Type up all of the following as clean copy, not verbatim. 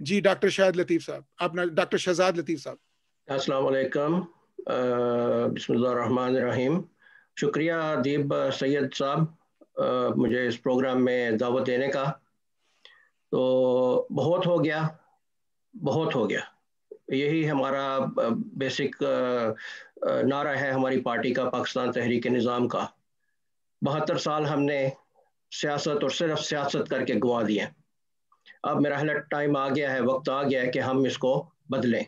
جی doctor شاہد لطیف صاحب، آپ doctor Shahzad Latif صاحب. السلام علیکم. بسم اللہ الرحمن الرحیم. شکریہ ادیب سید صاحب مجھے اس پروگرام میں دعوت دینے کا. تو بہت ہو گیا، بہت ہو گیا، یہی ہمارا بیسک نعرہ ہے ہماری پارٹی کا، پاکستان تحریک نظام کا. 72 سال ہم نے سیاست اور صرف سیاست کر کے گوا دیے. اب میرا حال ٹائم آ گیا ہے، وقت آ گیا ہے کہ ہم اس کو بدلیں.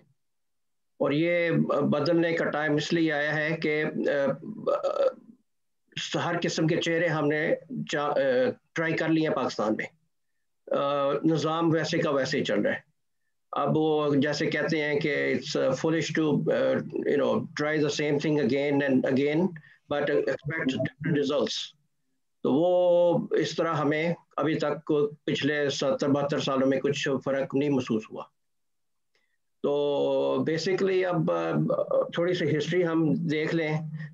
اور یہ بدلنے کا ٹائم اس لیے آیا ہے کہ ہر قسم کے چہرے ہم نے ٹرائی کر لیے ہیں پاکستان میں. نظام ویسے کا ویسے ہی چل رہا ہے. اب وہ جیسے کہتے ہیں کہ it's foolish to try the same thing again and again but expect different results. تو وہ اس طرح ہمیں ابھی تک پچھلے 70-72 سالوں میں کچھ فرق نہیں محسوس ہوا. تو بیسکلی اب تھوڑی سی ہسٹری ہم دیکھ لیں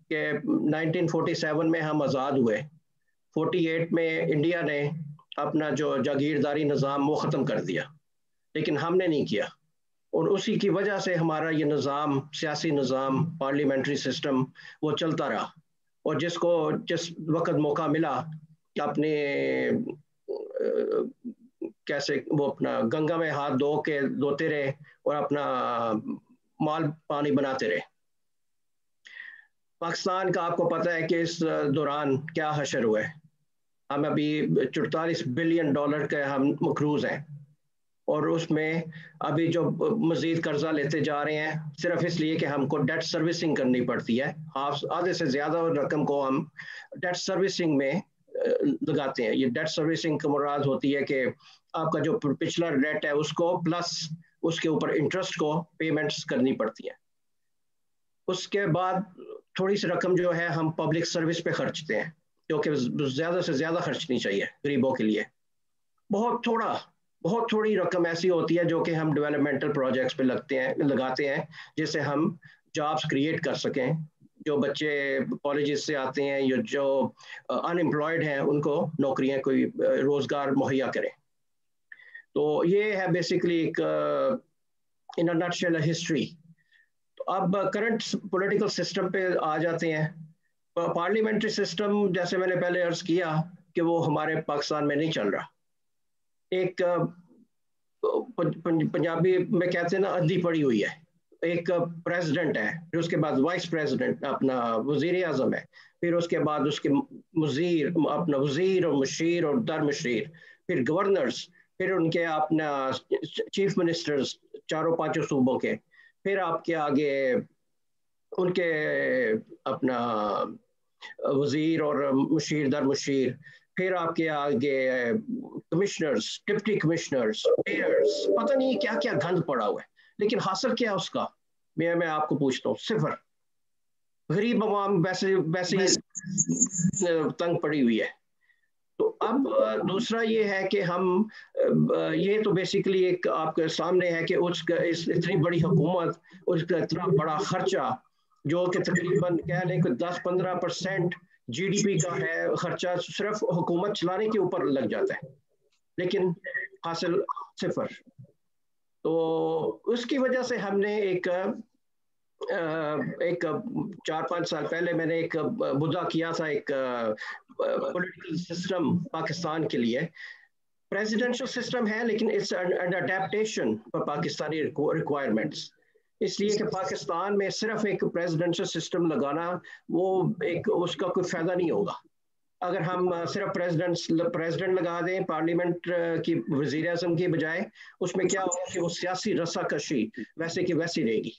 کہ 1947 میں ہم آزاد ہوئے. 48 میں انڈیا نے اپنا جو جاگیرداری نظام وہ ختم کر دیا، لیکن ہم نے نہیں کیا. اور اسی کی وجہ سے ہمارا یہ نظام، سیاسی نظام، پارلیمنٹری سسٹم وہ چلتا رہا. اور جس وقت موقع ملا کہ اپنے کیسے وہ اپنا گنگا میں ہاتھ دھوتے رہے اور اپنا مال پانی بناتے رہے. پاکستان کا آپ کو پتہ ہے کہ اس دوران کیا حشر ہوئے. ہم ابھی $44 بلین کے ہم مقروض ہیں، اور اس میں ابھی جو مزید قرضہ لیتے جا رہے ہیں صرف اس لیے کہ ہم کو ڈیٹ سروسنگ کرنی پڑتی ہے. آدھے سے زیادہ رقم کو ہم ڈیٹ سروسنگ میں لگاتے ہیں. یہ ڈیٹ سروسنگ کا مراد ہوتی ہے کہ آپ کا جو پچھلا ڈیٹ ہے اس کو پلس اس کے اوپر انٹرسٹ کو پیمنٹس کرنی پڑتی ہے. اس کے بعد تھوڑی سی رقم جو ہے ہم پبلک سروس پہ خرچتے ہیں، کیونکہ زیادہ سے زیادہ خرچنی چاہیے غریبوں کے لیے. بہت تھوڑی رقم ایسی ہوتی ہے جو کہ ہم ڈیولپمنٹل پروجیکٹس پہ لگاتے ہیں، جس سے ہم جابس کریٹ کر سکیں. جو بچے کالجز سے آتے ہیں یا جو ان امپلائڈ ہیں ان کو نوکریاں، کوئی روزگار مہیا کریں. تو یہ ہے بیسکلی ایک ان اے نٹ شیل ہسٹری. تو اب کرنٹ پولیٹیکل سسٹم پہ آ جاتے ہیں. پارلیمنٹری سسٹم جیسے میں نے پہلے عرض کیا کہ وہ ہمارے پاکستان میں نہیں چل رہا. ایک پنجابی میں کہتے ہیں نا، ادھی پڑی ہوئی ہے. ایک پریزیڈنٹ ہے، پھر اس کے بعد وائس پریزیڈنٹ اپنا وزیر اعظم ہے، پھر اس کے بعد اس کے اپنا وزیر اور مشیر اور در مشیر، پھر گورنرز، پھر ان کے اپنا چیف منسٹرز 4-5 صوبوں کے، پھر آپ کے آگے ان کے اپنا وزیر اور مشیر در مشیر، پھر آپ کے آگے کمشنرز، ڈپٹی کمشنرز، میئرز، پتہ نہیں کیا کیا گند پڑا ہوا ہے. لیکن حاصل کیا اس کا، میں آپ کو پوچھتا ہوں، صفر. غریب عوام ویسے تنگ پڑی ہوئی ہے. تو اب دوسرا یہ ہے کہ ہم یہ تو بیسیکلی ایک آپ کے سامنے ہے کہ اس کا اتنی بڑی حکومت، اس کا اتنا بڑا خرچہ جو کہ تقریباً کہہ لیں کہ 10-15% GDP کا ہے خرچہ، صرف حکومت چلانے کے اوپر لگ جاتا ہے، لیکن حاصل صفر. تو اس کی وجہ سے ہم نے ایک 4-5 سال پہلے میں نے ایک مدعا کیا تھا، ایک پولیٹیکل سسٹم پاکستان کے لیے. پریزیڈنشل سسٹم ہے لیکن it's in adaptation for Pakistani requirements. اس لیے کہ پاکستان میں صرف ایک پریزیڈنشل سسٹم لگانا وہ ایک اس کا کوئی فائدہ نہیں ہوگا. اگر ہم صرف پریزیڈنٹ لگا دیں پارلیمنٹ کی وزیر اعظم کی بجائے، اس میں کیا ہوگا کہ وہ سیاسی رسا کشی ویسے کی ویسی رہے گی.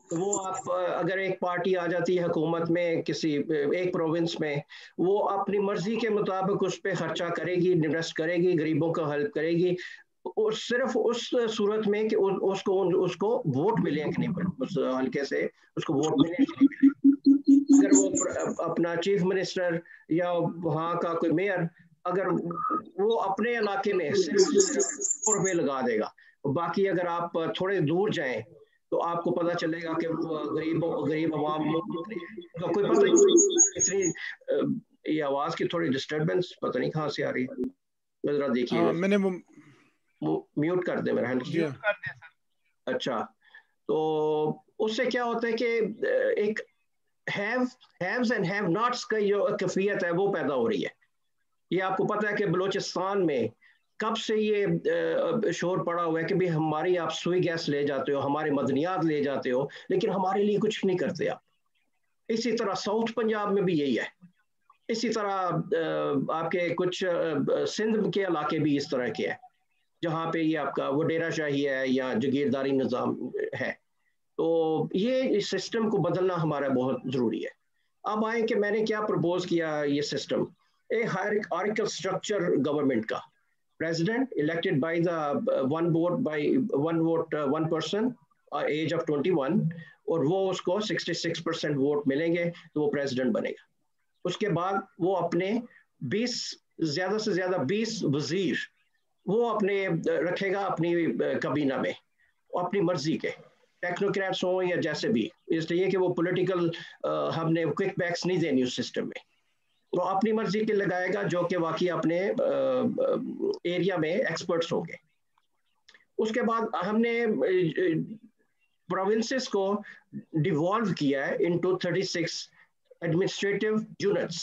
تو وہ آپ اگر ایک پارٹی آ جاتی ہے حکومت میں کسی ایک پروونس میں، وہ اپنی مرضی کے مطابق اس پہ خرچہ کرے گی، انویسٹ کرے گی، غریبوں کا ہیلپ کرے گی، اور صرف اس صورت میں کہ اس کو ووٹ ملے کہ نہیں، اس حلقے سے اس کو ووٹ ملے کہ نہیں ملے. اگر وہ اپنا چیف منسٹر یا وہاں کا کوئی میئر اگر وہ اپنے علاقے میں صرف روپے لگا دے گا، باقی اگر آپ تھوڑے دور جائیں تو آپ کو پتہ چلے گا کہ غریب عوام کا کوئی پتہ نہیں. یہ آواز کی تھوڑی ڈسٹربنس پتہ نہیں کہاں سے آ رہی ہے، ذرا دیکھیے. میں نے میوٹ کر دیں میرا جی ہینڈ. اچھا, تو اس سے کیا ہوتا ہے کہ ایک ہیوز اینڈ ہیو ناٹس کا جو کیفیت ہے وہ پیدا ہو رہی ہے. یہ آپ کو پتا ہے کہ بلوچستان میں کب سے یہ شور پڑا ہوا ہے کہ بھی ہماری آپ سوئی گیس لے جاتے ہو, ہمارے مدنیات لے جاتے ہو, لیکن ہمارے لیے کچھ نہیں کرتے آپ. اسی طرح ساؤتھ پنجاب میں بھی یہی ہے. اسی طرح آپ کے کچھ سندھ کے علاقے بھی اس طرح کے ہیں جہاں پہ یہ آپ کا وہ ڈیرہ شاہی ہے یا جگیرداری نظام ہے. تو یہ سسٹم کو بدلنا ہمارا بہت ضروری ہے. اب آئیں کہ میں نے کیا پرپوز کیا. یہ سسٹم ہائرارکل اسٹرکچر گورنمنٹ کا, president elected by the one vote one person age of 21, اور وہ اس کو 66% ووٹ ملیں گے تو وہ پریزیڈنٹ بنے گا. اس کے بعد وہ اپنے 20 زیادہ سے زیادہ 20 وزیر وہ اپنے رکھے گا اپنی کابینہ میں اپنی مرضی کے, ٹیکنوکریٹس ہوں یا جیسے بھی, اس لیے کہ وہ پولیٹیکل ہم نے کوئک بیکس نہیں دینی اس سسٹم میں. وہ اپنی مرضی کے لگائے گا جو کہ واقعی اپنے ایریا میں ایکسپرٹس ہوں گے. اس کے بعد ہم نے پروونسز کو ڈیوالو کیا ہے انٹو 36 ایڈمنسٹریٹو یونٹس.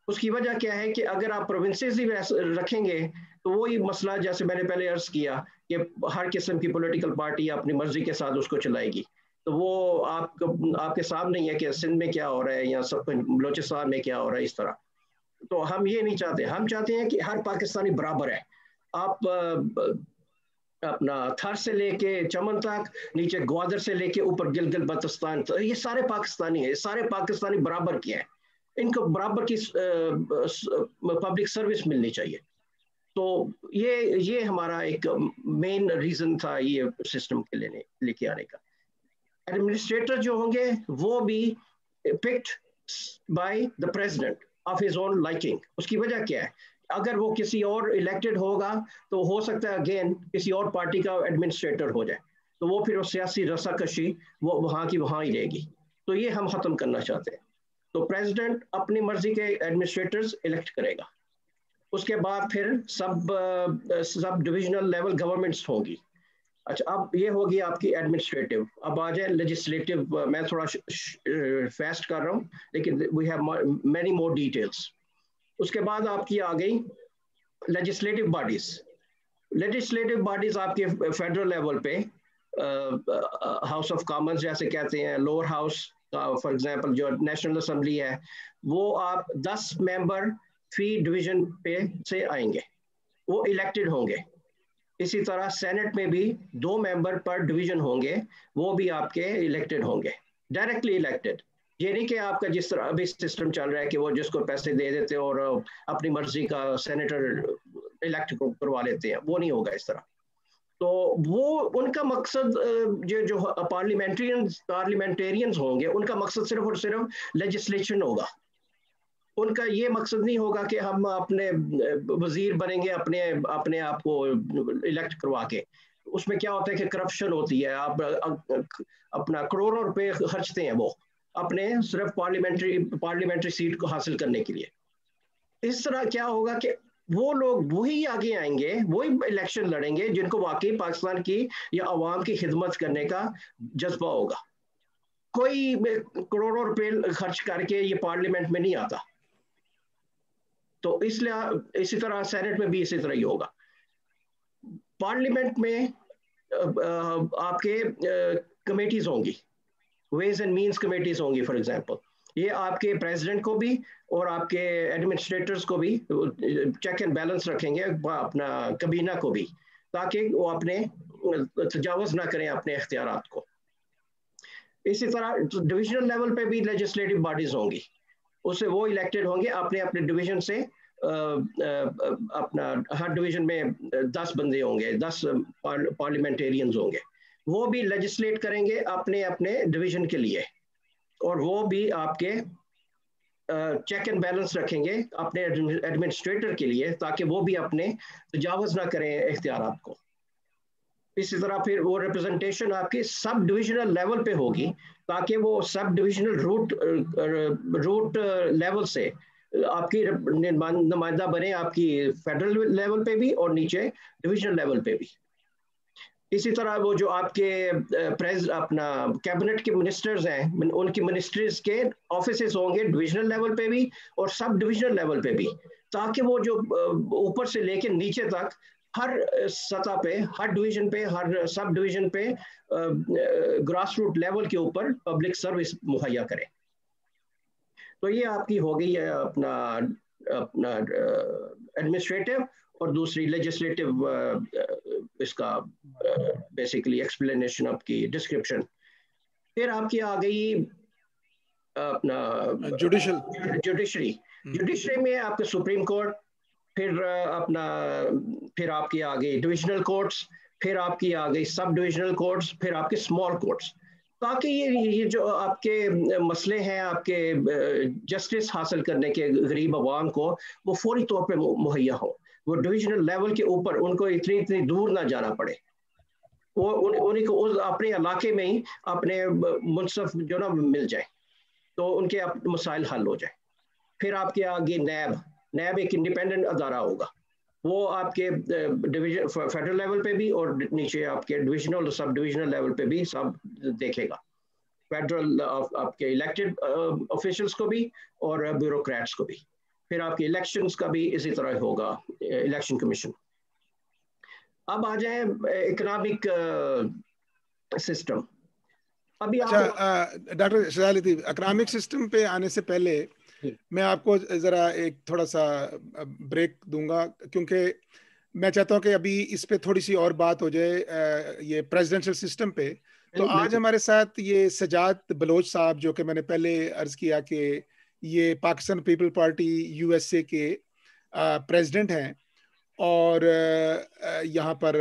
اس کی وجہ کیا ہے کہ اگر آپ پروونسز ہی رکھیں گے تو وہی مسئلہ جیسے میں نے پہلے عرض کیا کہ ہر قسم کی پولیٹیکل پارٹی اپنی مرضی کے ساتھ اس کو چلائے گی. تو وہ آپ کے سامنے ہی ہے کہ سندھ میں کیا ہو رہا ہے یا بلوچستان میں کیا ہو رہا ہے اس طرح. تو ہم یہ نہیں چاہتے. ہم چاہتے ہیں کہ ہر پاکستانی برابر ہے. آپ اپنا تھر سے لے کے چمن تک, نیچے گوادر سے لے کے اوپر گلگت بلتستان, یہ سارے پاکستانی ہیں, سارے پاکستانی برابر کے ہیں. ان کو برابر کی پبلک سروس ملنی چاہیے. تو یہ ہمارا ایک مین ریزن تھا یہ سسٹم کے لے کے آنے کا. ایڈمنسٹریٹر جو ہوں گے وہ بھی picked by the president of his own liking. اس کی وجہ کیا ہے, اگر وہ کسی اور الیکٹڈ ہوگا تو ہو سکتا ہے اگین کسی اور پارٹی کا ایڈمنسٹریٹر ہو جائے, تو وہ پھر وہ سیاسی رساکشی وہ وہاں کی وہاں ہی رہے گی. تو یہ ہم ختم کرنا چاہتے ہیں. تو پریزیڈنٹ اپنی مرضی کے ایڈمنسٹریٹرز الیکٹ کرے گا. اس کے بعد پھر سب ڈویژنل لیول گورنمنٹس ہوں گی. اچھا, اب یہ ہوگی آپ کی ایڈمنسٹریٹو. اب آ جائے لیجسلیٹو. میں تھوڑا فاسٹ کر رہا ہوں لیکن we have many more details. اس کے بعد آپ کی آ گئی لیجسلیٹو باڈیز. لیجسلیٹو باڈیز آپ کے فیڈرل لیول پہ ہاؤس آف کامنز جیسے کہتے ہیں, لوور ہاؤس فار ایگزامپل جو نیشنل اسمبلی ہے, وہ آپ 10 ممبر فی ڈویژن پہ سے آئیں گے, وہ الیکٹڈ ہوں گے. اسی طرح سینٹ میں بھی 2 ممبر پر ڈویژن ہوں گے, وہ بھی آپ کے الیکٹڈ ہوں گے, ڈائریکٹلی الیکٹڈ. یہ نہیں کہ آپ کا جس طرح ابھی سسٹم چل رہا ہے کہ وہ جس کو پیسے دے دیتے اور اپنی مرضی کا سینیٹر الیکٹ کروا لیتے ہیں, وہ نہیں ہوگا اس طرح. تو وہ ان کا مقصد جو پارلیمنٹرینز ہوں گے ان کا مقصد صرف اور صرف لیجسلیشن ہوگا. ان کا یہ مقصد نہیں ہوگا کہ ہم اپنے وزیر بنیں گے اپنے آپ کو الیکٹ کروا کے. اس میں کیا ہوتا ہے کہ کرپشن ہوتی ہے, آپ اپنا کروڑوں روپے خرچتے ہیں وہ اپنے صرف پارلیمنٹری سیٹ کو حاصل کرنے کے لیے. اس طرح کیا ہوگا کہ وہ لوگ وہی آگے آئیں گے, وہی الیکشن لڑیں گے جن کو واقعی پاکستان کی یا عوام کی خدمت کرنے کا جذبہ ہوگا. کوئی کروڑوں روپے خرچ کر کے یہ پارلیمنٹ میں نہیں آتا. تو اس لیے اسی طرح سینٹ میں بھی اسی طرح ہی ہوگا. پارلیمنٹ میں آپ کے کمیٹیز ہوں گی, ویز اینڈ مینس کمیٹیز ہوں گی. فار ایگزامپل یہ آپ کے پریزیڈنٹ کو بھی اور آپ کے ایڈمنسٹریٹرز کو بھی چیک اینڈ بیلنس رکھیں گے, اپنا کابینہ کو بھی, تاکہ وہ اپنے تجاوز نہ کریں اپنے اختیارات کو. اسی طرح ڈویژنل لیول پہ بھی لیجسلیٹو باڈیز ہوں گی, اس سے وہ الیکٹڈ ہوں گے اپنے ڈویژن سے. اپنا ہر ڈویژن میں 10 بندے ہوں گے, 10 پارلیمنٹیرینز ہوں گے, وہ بھی لیجسلیٹ کریں گے اپنے ڈویژن کے لیے, اور وہ بھی آپ کے چیک اینڈ بیلنس رکھیں گے اپنے ایڈمنسٹریٹر کے لیے, تاکہ وہ بھی اپنے تجاوز نہ کریں اختیارات کو. اسی طرح پھر وہ ریپرزنٹیشن آپ کی سب ڈویژنل لیول پہ ہوگی, تاکہ وہ سب ڈویژنل روٹ لیول سے آپ کی نمائندہ بنے, آپ کی فیڈرل لیول پہ بھی اور نیچے ڈویژنل لیول پہ بھی. اسی طرح وہ جو آپ کے اپنا کیبنٹ کے منسٹرز ہیں ان کی منسٹریز کے آفیسز ہوں گے ڈویژنل لیول پہ بھی اور سب ڈویژنل لیول پہ بھی, تاکہ وہ جو اوپر سے لے کے نیچے تک ہر سطح پہ, ہر ڈویژن پہ, ہر سب ڈویژن پہ گراس روٹ لیول کے اوپر پبلک سروس مہیا کرے. تو یہ آپ کی ہو گئی ہے اپنا ایڈمنسٹریٹو اور دوسری لیجسلیٹو اس کا بیسیکلی ایکسپلینیشن آپ کی ڈسکرپشن. پھر آپ کی آ گئی اپنا جوڈیشری میں آپ کے سپریم کورٹ, پھر آپ کی آ گئی ڈویژنل کورٹس, پھر آپ کی آ گئی سب ڈویژنل کورٹس, پھر آپ کے اسمال کورٹس, تاکہ یہ جو آپ کے مسئلے ہیں آپ کے جسٹس حاصل کرنے کے غریب عوام کو وہ فوری طور پہ مہیا ہو. وہ ڈویژنل لیول کے اوپر ان کو اتنی دور نہ جانا پڑے, وہ انہیں کو اپنے علاقے میں ہی اپنے منصف جو نا مل جائے, تو ان کے مسائل حل ہو جائے. پھر آپ کے آگے نیب ایک انڈیپینڈنٹ ادارہ ہوگا, وہ آپ کے ڈویژن فیڈرل لیول پہ بھی اور نیچے آپ کے ڈویژنل اور سب ڈویژنل لیول پہ بھی سب دیکھے گا, فیڈرل آپ کے الیکٹڈ آفیشلس کو بھی اور بیوروکریٹس کو بھی. پھر آپ کے الیکشنز کا بھی اسی طرح ہوگا, الیکشن کمیشن. اب آ جائیں اکنامک سسٹم. ابھی ڈاکٹر شہزاد لطیف, اکنامک سسٹم پہ آنے سے پہلے میں آپ کو ذرا ایک تھوڑا سا بریک دوں گا, کیونکہ میں چاہتا ہوں کہ ابھی اس پہ تھوڑی سی اور بات ہو جائے, یہ پریزیڈنشل سسٹم پہ. تو آج ہمارے ساتھ یہ سجاد بلوچ صاحب, جو کہ میں نے پہلے عرض کیا کہ یہ Pakistan people party U S A کے پریزیڈنٹ ہیں, اور یہاں پر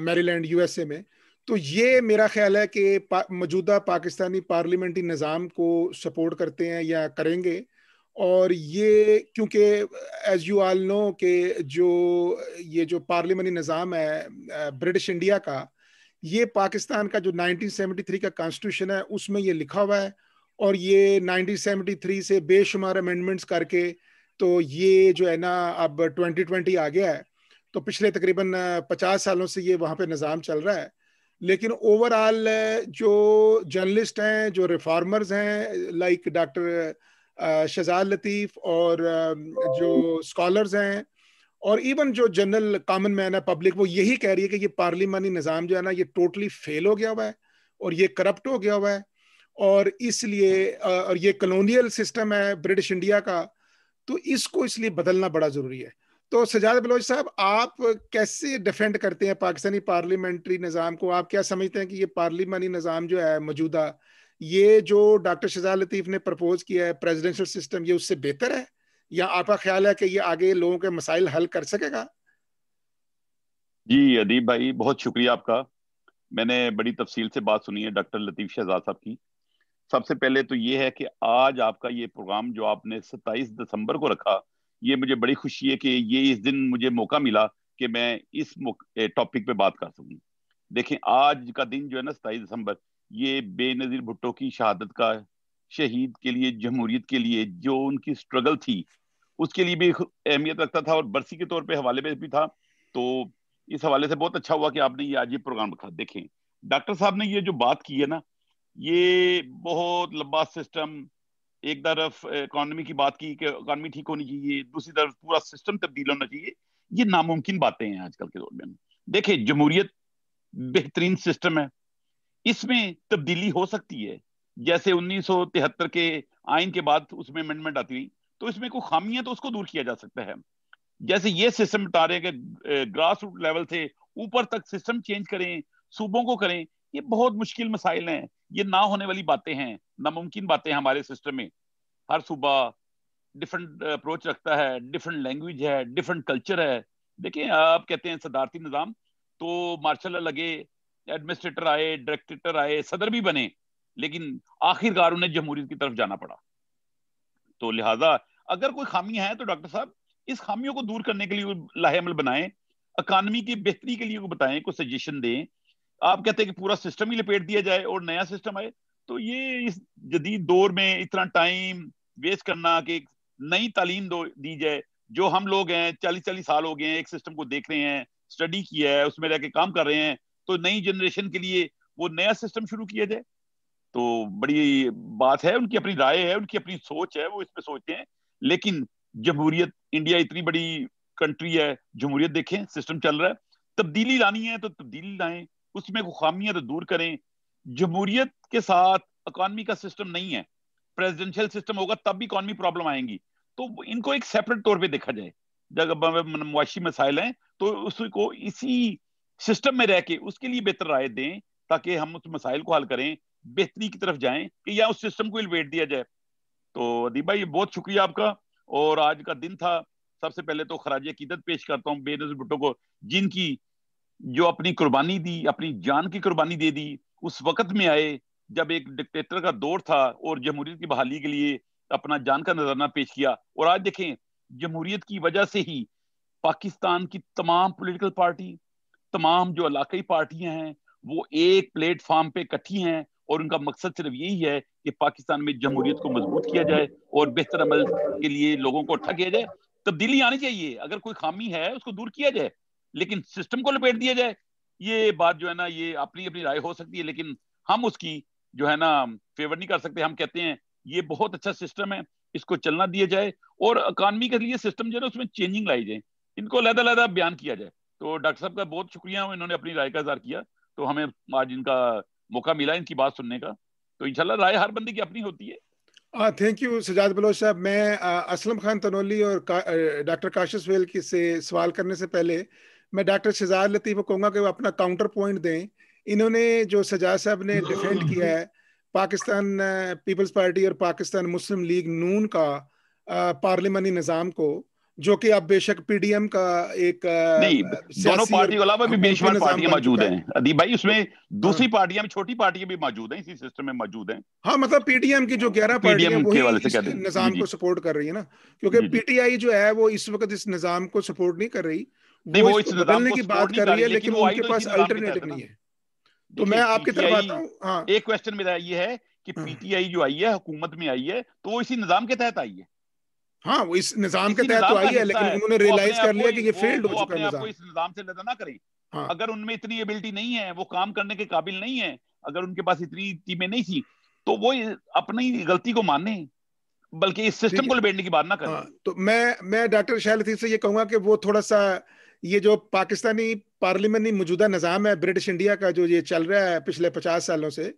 میری لینڈ یو ایس اے میں. تو یہ میرا خیال ہے کہ موجودہ پاکستانی پارلیمنٹی نظام کو سپورٹ کرتے ہیں یا کریں گے. اور یہ کیونکہ ایز یو آل نو کہ یہ جو پارلیمنٹی نظام ہے برٹش انڈیا کا, یہ پاکستان کا جو 1973 کا کانسٹیٹیوشن ہے اس میں یہ لکھا ہوا ہے, اور یہ 1973 سے بے شمار امینڈمنٹس کر کے تو یہ جو ہے نا اب 2020 آ گیا ہے, تو پچھلے تقریباً 50 سالوں سے یہ وہاں پہ نظام چل رہا ہے. لیکن اوور آل جو جرنلسٹ ہیں, جو ریفارمرز ہیں لائک ڈاکٹر شہزاد لطیف, اور جو اسکالرز ہیں, اور ایون جو جنرل کامن مین ہے پبلک, وہ یہی کہہ رہی ہے کہ یہ پارلیمانی نظام جو ہے نا یہ ٹوٹلی فیل ہو گیا ہوا ہے اور یہ کرپٹ ہو گیا ہوا ہے, اور اس لیے اور یہ کلونیل سسٹم ہے برٹش انڈیا کا, تو اس کو اس لیے بدلنا بڑا ضروری ہے. تو سجاد بلوچ صاحب, آپ کیسے ڈیفینڈ کرتے ہیں پاکستانی پارلیمنٹری نظام کو؟ آپ کیا سمجھتے ہیں کہ یہ پارلیمانی نظام جو ہے موجودہ, یہ جو ڈاکٹر شہزاد لطیف نے پرپوز کیا ہے پریزیڈنشل سسٹم, یہ اس سے بہتر ہے, یا آپ کا خیال ہے کہ یہ آگے لوگوں کے مسائل حل کر سکے گا؟ جی ادیب بھائی, بہت شکریہ آپ کا. میں نے بڑی تفصیل سے بات سنی ہے ڈاکٹر لطیف شہزاد صاحب کی. سب سے پہلے تو یہ ہے کہ آج آپ کا یہ پروگرام جو آپ نے 27 دسمبر کو رکھا, یہ مجھے بڑی خوشی ہے کہ یہ اس دن مجھے موقع ملا کہ میں اس ٹاپک پہ بات کر سکوں. دیکھیں آج کا دن جو ہے نا 27 دسمبر, یہ بے نظیر بھٹو کی شہادت کا, شہید کے لیے, جمہوریت کے لیے جو ان کی سٹرگل تھی اس کے لیے بھی اہمیت رکھتا تھا, اور برسی کے طور پہ حوالے میں بھی تھا. تو اس حوالے سے بہت اچھا ہوا کہ آپ نے یہ آج یہ پروگرام رکھا. دیکھیں ڈاکٹر صاحب نے یہ جو بات کی ہے نا, یہ بہت لمبا سسٹم, ایک طرف اکانومی کی بات کی کہ اکانومی ٹھیک ہونی چاہیے, دوسری طرف پورا سسٹم تبدیل ہونا چاہیے, یہ ناممکن باتیں ہیں آج کل کے دور میں. دیکھیں جمہوریت بہترین سسٹم ہے, اس میں تبدیلی ہو سکتی ہے, جیسے 1973 کے آئین کے بعد اس میں امینڈمنٹ آتی ہوئی, تو اس میں کوئی خامی ہے تو اس کو دور کیا جا سکتا ہے. جیسے یہ سسٹم بتا رہے ہیں کہ گراس روٹ لیول سے اوپر تک سسٹم چینج کریں, صوبوں کو کریں, یہ بہت مشکل مسائل ہیں, یہ نہ ہونے والی باتیں ہیں, ناممکن باتیں ہیں ہمارے سسٹم میں. ہر صوبہ ڈفرنٹ اپروچ رکھتا ہے, ڈفرنٹ لینگویج ہے, ڈفرنٹ کلچر ہے. دیکھیں آپ کہتے ہیں صدارتی نظام, تو ماشاء اللہ لگے ایڈمنسٹریٹر آئے, ڈائریکٹر آئے, صدر بھی بنے, لیکن آخر کار انہیں جمہوریت کی طرف جانا پڑا. تو لہٰذا اگر کوئی خامی ہے تو ڈاکٹر صاحب اس خامیوں کو دور کرنے کے لیے لاہ عمل بنائیں, اکانومی کی بہتری کے لیے کو بتائیں, کوئی سجیشن دیں. آپ کہتے ہیں کہ پورا سسٹم ہی لپیٹ دیا جائے اور نیا سسٹم آئے, تو یہ اس جدید دور میں اتنا ٹائم ویسٹ کرنا کہ نئی تعلیم دی جائے. جو ہم لوگ ہیں 40 سال ہو گئے ہیں ایک سسٹم کو دیکھ رہے ہیں, اسٹڈی کیا ہے, اس میں رہ کے کام کر رہے ہیں, تو نئی جنریشن کے لیے وہ نیا سسٹم شروع کیا جائے. تو بڑی بات ہے, ان کی اپنی رائے ہے, ان کی اپنی سوچ ہے, وہ اس پہ سوچتے ہیں. لیکن جمہوریت, انڈیا اتنی بڑی کنٹری ہے, جمہوریت دیکھیں سسٹم چل رہا ہے, تبدیلی لانی ہے تو تبدیلی لائیں, اس میں کوئی خامیاں تو دور کریں. جمہوریت کے ساتھ اکانومی کا سسٹم نہیں ہے, پریزیڈنشل سسٹم ہوگا تب بھی اکانومی پرابلم آئیں گی. تو ان کو ایک سیپریٹ طور پہ دیکھا جائے, جب معاشی مسائل ہیں تو اس کو اسی سسٹم میں رہ کے اس کے لیے بہتر رائے دیں, تاکہ ہم اس مسائل کو حل کریں, بہتری کی طرف جائیں, کہ یا اس سسٹم کو الویٹ دیا جائے. تو ادیب بھائی بہت شکریہ آپ کا, اور آج کا دن تھا. سب سے پہلے تو خراج عقیدت پیش کرتا ہوں بے نظیر بھٹو کو, جن کی جو اپنی قربانی دی, اپنی جان کی قربانی دے دی, اس وقت میں آئے جب ایک ڈکٹیٹر کا دور تھا, اور جمہوریت کی بحالی کے لیے اپنا جان کا نذرانہ پیش کیا. اور آج دیکھیں جمہوریت کی وجہ سے ہی پاکستان کی تمام پولیٹیکل پارٹی, تمام جو علاقائی پارٹیاں ہیں, وہ ایک پلیٹ فارم پہ اکٹھی ہیں, اور ان کا مقصد صرف یہی ہے کہ پاکستان میں جمہوریت کو مضبوط کیا جائے اور بہتر عمل کے لیے لوگوں کو اکٹھا کیا جائے. تبدیلی آنی چاہیے, اگر کوئی خامی ہے اس کو دور کیا جائے, لیکن سسٹم کو لپیٹ دیا جائے, یہ بات جو ہے نا, یہ اپنی اپنی رائے ہو سکتی ہے, لیکن ہم اس کی جو ہے نا فیور نہیں کر سکتے. ہم کہتے ہیں یہ بہت اچھا سسٹم ہے, اس کو چلنا دیا جائے, اور اکانومی کے لیے سسٹم جو ہے نا اس میں چینجنگ لائی جائے, ان کو علیحدہ علیحدہ بیان کیا جائے. تو ڈاکٹر صاحب کا بہت شکریہ, انہوں نے اپنی رائے کا اظہار کیا, تو ہمیں آج ان کا موقع ملا ان کی بات سننے کا. تو انشاءاللہ رائے ہر بندے کی اپنی ہوتی ہے. تھینک یو سجاد بلوچ صاحب. میں اسلم خان تنولی اور ڈاکٹر کاشف سہیل کی سے سوال کرنے سے پہلے میں ڈاکٹر شہزاد لطیف کو کہوں گا کہ وہ اپنا کاؤنٹر پوائنٹ دیں. انہوں نے جو سجاد صاحب نے ڈیفینڈ کیا ہے پاکستان پیپلز پارٹی اور پاکستان مسلم لیگ نون کا پارلیمانی نظام کو, جو کہ اب بے شک پی ڈی ایم کا ایک نہیں, دونوں سیاسی اور پارٹی کے علاوہ بھی بے حکومتی شمار نظام پارٹیاں بن موجود چکا ہیں ہے. ادیب بھائی, اس میں دوسری پارٹیاں, چھوٹی پارٹیاں بھی موجود ہیں, اسی سسٹم میں موجود ہیں. ہاں مطلب پی ڈی ایم کی جو 11 پی ڈی پارٹیاں ایم کے وہی حوالے سے اس کہہ دیں. جی نظام جی کو سپورٹ کر رہی ہے نا, کیونکہ جی پی جی ٹی آئی جو ہے وہ اس وقت اس نظام کو سپورٹ نہیں کر رہی, نہیں, وہ وہ اس اس کو نظام بدلنے کو کی سپورٹ بات نہیں کر کر رہی ہے, رہی, لیکن وہ ان آئی کے تو پاس اسی نظام کے الٹرنیٹو تحت ہے نا. نہیں ہے. تو میں دیکھیے آپ پی کی ٹی طرف آئی, آتا ہوں. ہاں ایک کوشچن میرا یہ ہے کہ پی ٹی آئی جو آئی ہے, حکومت میں آئی ہے, تو وہ اسی نظام کے تحت آئی ہے, ہاں وہ اس نظام کے اسی تحت تو نظام کا آئی ہے, حصہ لیکن ہے. انہوں نے وہ اپنے ریئلائز کر آپ کو لیا کہ یہ فیلڈ ہو وہ چکا اپنے آپ کو نظام. اس نظام سے لدا نہ کریں. ہاں اگر ان میں اتنی ایبلٹی نہیں ہے, وہ کام کرنے کے قابل نہیں ہے, اگر ان کے پاس اتنی ٹیمیں نہیں تھی, تو وہ اپنی غلطی کو مانیں, بلکہ اس ٹھیک سسٹم ہے. کو لپیٹنے کی بات نہ کریں. ہاں تو میں ڈاکٹر شاہ لطیف سے یہ کہوں گا کہ وہ تھوڑا سا یہ جو پاکستانی پارلیمانی موجودہ نظام ہے برٹش انڈیا کا, جو یہ چل رہا ہے پچھلے 50 سالوں سے,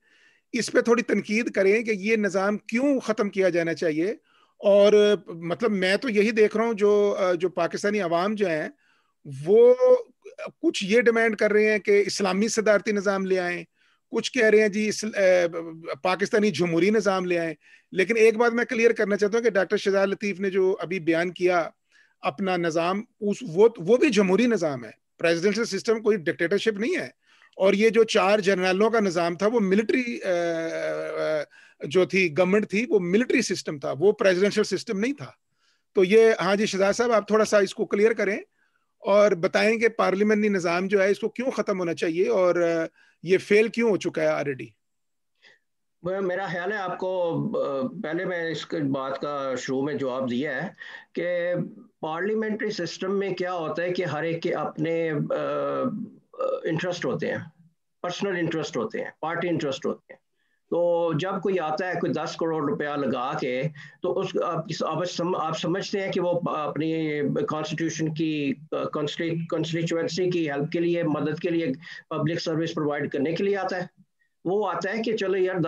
اس پہ تھوڑی تنقید کریں کہ یہ نظام کیوں ختم کیا جانا چاہیے. اور مطلب میں تو یہی دیکھ رہا ہوں جو پاکستانی عوام جو ہیں وہ کچھ یہ ڈیمانڈ کر رہے ہیں کہ اسلامی صدارتی نظام لے آئیں, کچھ کہہ رہے ہیں جی پاکستانی جمہوری نظام لے آئیں. لیکن ایک بات میں کلیئر کرنا چاہتا ہوں کہ ڈاکٹر شہزاد لطیف نے جو ابھی بیان کیا اپنا نظام, وہ بھی جمہوری نظام ہے, پریزیڈنشل سسٹم کوئی ڈکٹیٹرشپ نہیں ہے. اور یہ جو 4 جنرلوں کا نظام تھا وہ ملٹری جو تھی گورنمنٹ تھی, وہ ملٹری سسٹم تھا, وہ پریزیڈنشل سسٹم نہیں تھا. تو یہ ہاں جی شہزاد صاحب آپ تھوڑا سا اس کو کلیئر کریں اور بتائیں کہ پارلیمنٹری نظام جو ہے اس کو کیوں ختم ہونا چاہیے اور یہ فیل کیوں ہو چکا ہے آلریڈی. میرا خیال ہے آپ کو پہلے میں اس بات کا شروع میں جواب دیا ہے کہ پارلیمنٹری سسٹم میں کیا ہوتا ہے کہ ہر ایک کے اپنے انٹرسٹ ہوتے ہیں, پرسنل انٹرسٹ ہوتے ہیں, پارٹی انٹرسٹ ہوتے ہیں. تو جب کوئی آتا ہے کوئی 10 کروڑ روپیہ لگا کے, تو اس آپ سمجھتے ہیں کہ وہ اپنی کانسٹیٹیوشن کی کنسٹیچوئنسی کی ہیلپ کے لیے, مدد کے لیے, پبلک سروس پرووائڈ کرنے کے لیے آتا ہے. وہ آتا ہے کہ چلو یار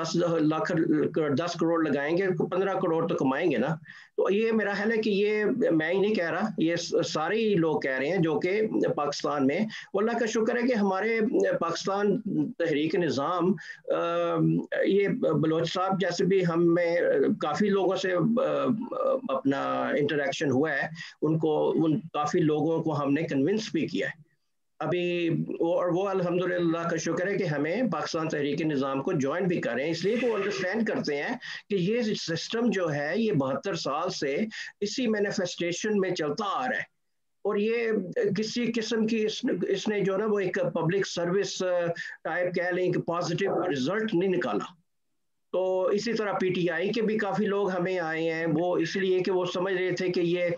10 کروڑ لگائیں گے, 15 کروڑ تو کمائیں گے نا. تو یہ میرا خیال ہے کہ یہ میں ہی نہیں کہہ رہا, یہ سارے ہی لوگ کہہ رہے ہیں جو کہ پاکستان میں, اللہ کا شکر ہے کہ ہمارے پاکستان تحریک نظام, یہ بلوچ صاحب جیسے بھی ہم میں کافی لوگوں سے اپنا انٹریکشن ہوا ہے, ان کافی لوگوں کو ہم نے کنونس بھی کیا ہے ابھی, اور وہ الحمدللہ کا شکر ہے کہ ہمیں پاکستان تحریک نظام کو جوائن بھی کریں, اس لیے وہ انڈرسٹینڈ کرتے ہیں کہ یہ سسٹم جو ہے یہ 72 سال سے اسی مینیفیسٹیشن میں چلتا آ رہا ہے, اور یہ کسی قسم کی اس نے جو نا وہ ایک پبلک سروس ٹائپ کہہ لیں کہ پازیٹیو رزلٹ نہیں نکالا. تو اسی طرح پی ٹی آئی کے بھی کافی لوگ ہمیں آئے ہیں، وہ اس لیے کہ وہ سمجھ رہے تھے کہ یہ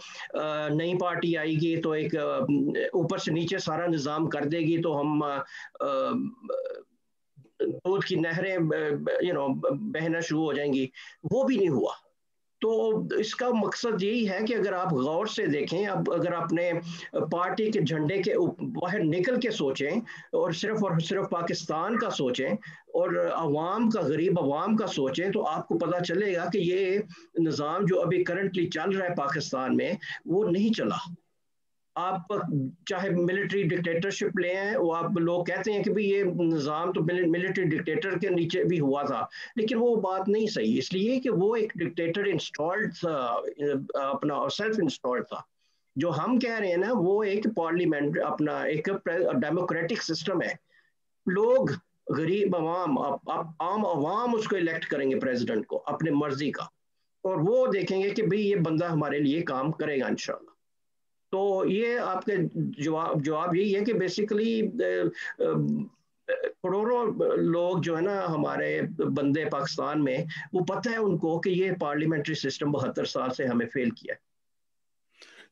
نئی پارٹی آئے گی تو ایک اوپر سے نیچے سارا نظام کر دے گی، تو ہم دودھ کی نہریں بہنا شروع ہو جائیں گی. وہ بھی نہیں ہوا. تو اس کا مقصد یہی ہے کہ اگر آپ غور سے دیکھیں، اب اگر اپنے پارٹی کے جھنڈے کے باہر نکل کے سوچیں اور صرف پاکستان کا سوچیں اور عوام کا، غریب عوام کا سوچیں، تو آپ کو پتہ چلے گا کہ یہ نظام جو ابھی کرنٹلی چل رہا ہے پاکستان میں وہ نہیں چلا. آپ چاہے ملٹری ڈکٹیٹرشپ لے ہیں، وہ آپ لوگ کہتے ہیں کہ بھی یہ نظام تو ملٹری ڈکٹیٹر کے نیچے بھی ہوا تھا، لیکن وہ بات نہیں صحیح، اس لیے کہ وہ ایک ڈکٹیٹر انسٹالڈ تھا، اپنا سیلف انسٹالڈ تھا. جو ہم کہہ رہے ہیں نا وہ ایک پارلیمنٹ، اپنا ایک ڈیموکریٹک سسٹم ہے. لوگ، غریب عوام، عام عوام اس کو الیکٹ کریں گے پریزیڈنٹ کو اپنے مرضی کا، اور وہ دیکھیں گے کہ بھئی یہ بندہ ہمارے لیے کام کرے گا انشاءاللہ. تو یہ آپ کے جواب یہی ہے کہ بیسیکلی کروڑوں لوگ جو ہے نا ہمارے بندے پاکستان میں، وہ پتہ ہے ان کو کہ یہ پارلیمنٹری سسٹم 72 سال سے ہمیں فیل کیا ہے.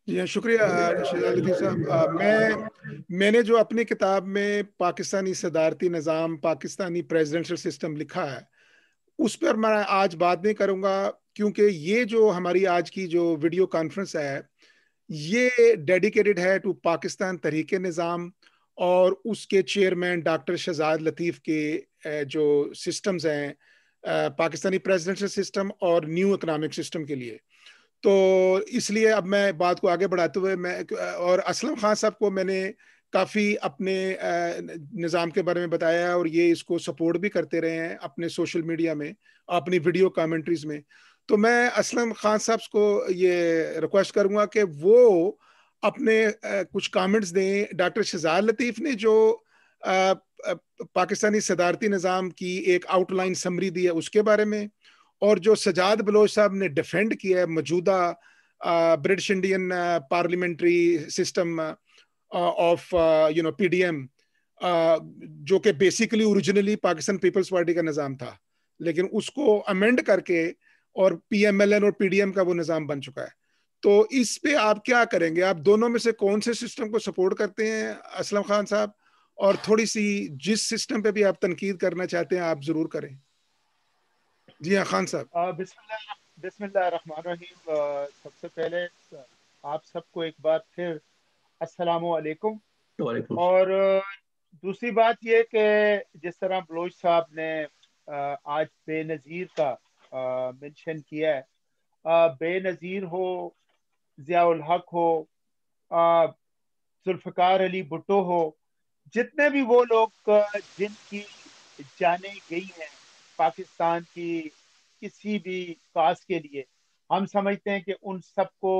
جی شکریہ شہزاد لطیف صاحب. میں نے جو اپنی کتاب میں پاکستانی صدارتی نظام، پاکستانی پریزیڈنشل سسٹم لکھا ہے، اس پر میں آج بات نہیں کروں گا، کیونکہ یہ جو ہماری آج کی جو ویڈیو کانفرنس ہے یہ ڈیڈیکیٹڈ ہے ٹو پاکستان تحریک نظام اور اس کے چیئرمین ڈاکٹر شہزاد لطیف کے جو سسٹمز ہیں، پاکستانی پریزیڈنشل سسٹم اور نیو اکنامک سسٹم کے لیے. تو اس لیے اب میں بات کو آگے بڑھاتے ہوئے اور اسلم خان صاحب کو میں نے کافی اپنے نظام کے بارے میں بتایا اور یہ اس کو سپورٹ بھی کرتے رہے ہیں اپنے سوشل میڈیا میں، اپنی ویڈیو کامنٹریز میں. تو میں اسلم خان صاحب کو یہ ریکویسٹ کروں گا کہ وہ اپنے کچھ کامنٹس دیں ڈاکٹر شہزاد لطیف نے جو پاکستانی صدارتی نظام کی ایک آؤٹ لائن سمری دی ہے اس کے بارے میں، اور جو سجاد بلوچ صاحب نے ڈیفینڈ کیا ہے موجودہ British Indian parliamentary system of P D M, جو کہ بیسیکلی اوریجنلی پاکستان پیپلز پارٹی کا نظام تھا، لیکن اس کو امینڈ کر کے اور پی ایم ایل این اور پی ڈی ایم کا وہ نظام بن چکا ہے. تو اس پہ آپ کیا کریں گے؟ آپ دونوں میں سے کون سے سسٹم کو سپورٹ کرتے ہیں اسلم خان صاحب؟ اور تھوڑی سی جس سسٹم پہ بھی آپ تنقید کرنا چاہتے ہیں آپ ضرور کریں. جی ہاں خان صاحب. بسم اللہ الرحمن الرحیم. سب سے پہلے آپ سب کو ایک بار پھر السلام علیکم. اور دوسری بات یہ کہ جس طرح بلوچ صاحب نے آج بے نظیر کا منشن کیا ہے، بے نظیر ہو، ضیاء الحق ہو، ذوالفقار علی بھٹو ہو، جتنے بھی وہ لوگ جن کی جانیں گئی ہیں پاکستان کی کسی بھی کاز کے لیے، ہم سمجھتے ہیں کہ ان سب کو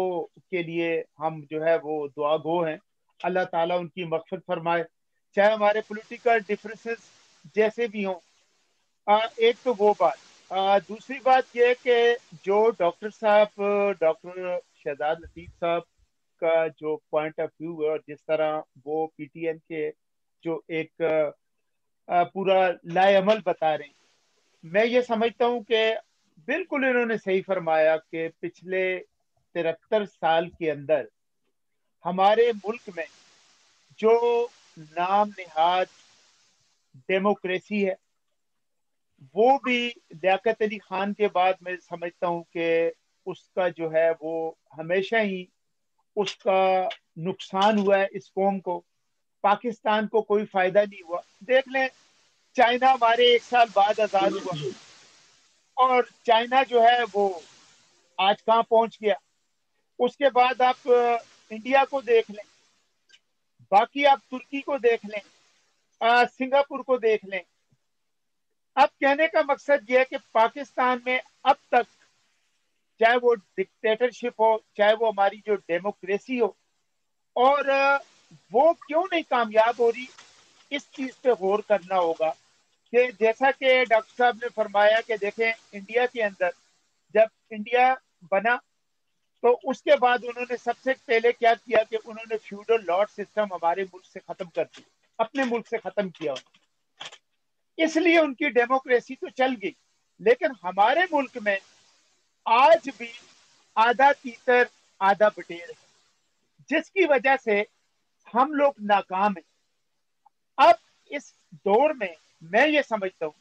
کے لیے ہم جو ہے وہ دعا گو ہیں. اللہ تعالیٰ ان کی مغفرت فرمائے، چاہے ہمارے پولیٹیکل ڈفرینسز جیسے بھی ہوں. ایک تو وہ بات. دوسری بات یہ کہ جو ڈاکٹر شہزاد لطیف صاحب کا جو پوائنٹ آف ویو ہے اور جس طرح وہ پی ٹی ایم کے جو ایک پورا لائے عمل بتا رہے ہیں، میں یہ سمجھتا ہوں کہ بالکل انہوں نے صحیح فرمایا کہ پچھلے 73 سال کے اندر ہمارے ملک میں جو نام نہاد ڈیموکریسی ہے وہ بھی لیاقت علی خان کے بعد میں سمجھتا ہوں کہ اس کا جو ہے وہ ہمیشہ ہی اس کا نقصان ہوا ہے. اس قوم کو، پاکستان کو کوئی فائدہ نہیں ہوا. دیکھ لیں چائنا ہمارے 1 سال بعد آزاد ہوا اور چائنا جو ہے وہ آج کہاں پہنچ گیا. اس کے بعد آپ انڈیا کو دیکھ لیں، باقی آپ ترکی کو دیکھ لیں، سنگاپور کو دیکھ لیں. اب کہنے کا مقصد یہ ہے کہ پاکستان میں اب تک چاہے وہ ڈکٹیٹرشپ ہو، چاہے وہ ہماری جو ڈیموکریسی ہو، اور وہ کیوں نہیں کامیاب ہو رہی، اس چیز پہ غور کرنا ہوگا. کہ جیسا کہ ڈاکٹر صاحب نے فرمایا کہ دیکھیں انڈیا کے اندر جب انڈیا بنا تو اس کے بعد انہوں نے سب سے پہلے کیا کیا کہ انہوں نے فیوڈل لاٹ سسٹم ہمارے ملک سے ختم کر دیا، اپنے ملک سے ختم کیا. اس لیے ان کی ڈیموکریسی تو چل گئی، لیکن ہمارے ملک میں آج بھی آدھا تیتر آدھا بٹیر ہے، جس کی وجہ سے ہم لوگ ناکام ہیں۔ اب اس دور میں یہ سمجھتا ہوں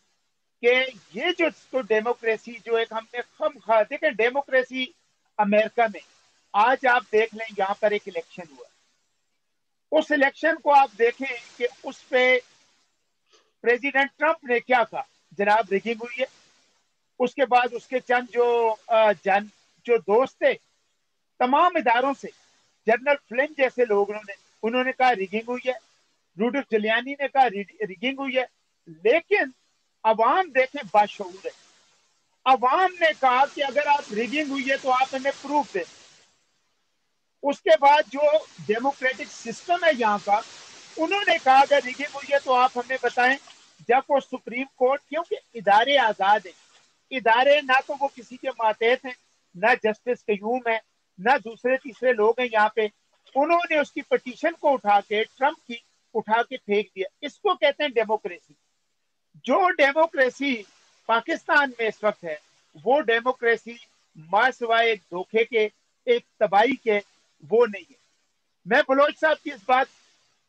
کہ یہ جو ڈیموکریسی جو ایک ہم نے خم خواہ، دیکھیں ڈیموکریسی امریکہ میں آج آپ دیکھ لیں یہاں پر ایک الیکشن ہوا، اس الیکشن کو آپ دیکھیں کہ اس پہ پریزیڈنٹ ٹرمپ نے کیا کہا، جناب ریگنگ ہوئی ہے۔ اس کے بعد اس کے چند جو دوست تھے تمام اداروں سے، جنرل فلن جیسے لوگوں نے انہوں نے کہا ریگنگ ہوئی ہے، روڈی جلیانی نے کہا ریگنگ ہوئی ہے، لیکن عوام دیکھیں باشعور ہے، عوام نے کہا کہ اگر آپ ریگنگ ہوئی ہے تو آپ ہمیں پروف دیں۔ اس کے بعد جو ڈیموکریٹک سسٹم ہے یہاں کا، انہوں نے کہا اگر ریگنگ ہوئی ہے تو آپ ہمیں بتائیں۔ جب وہ سپریم کورٹ، کیونکہ ادارے آزاد ہیں، ادارے نہ تو وہ کسی کے ماتحت ہیں، نہ جسٹس قیوم ہے، نہ دوسرے تیسرے لوگ ہیں یہاں پہ، انہوں نے اس کی پٹیشن کو اٹھا کے ٹرمپ کی اٹھا کے پھینک دیا۔ اس کو کہتے ہیں ڈیموکریسی۔ جو ڈیموکریسی پاکستان میں اس وقت ہے وہ ڈیموکریسی ماں سوائے ایک دھوکے کے، ایک تباہی کے، وہ نہیں ہے۔ میں بلوچ صاحب کی اس بات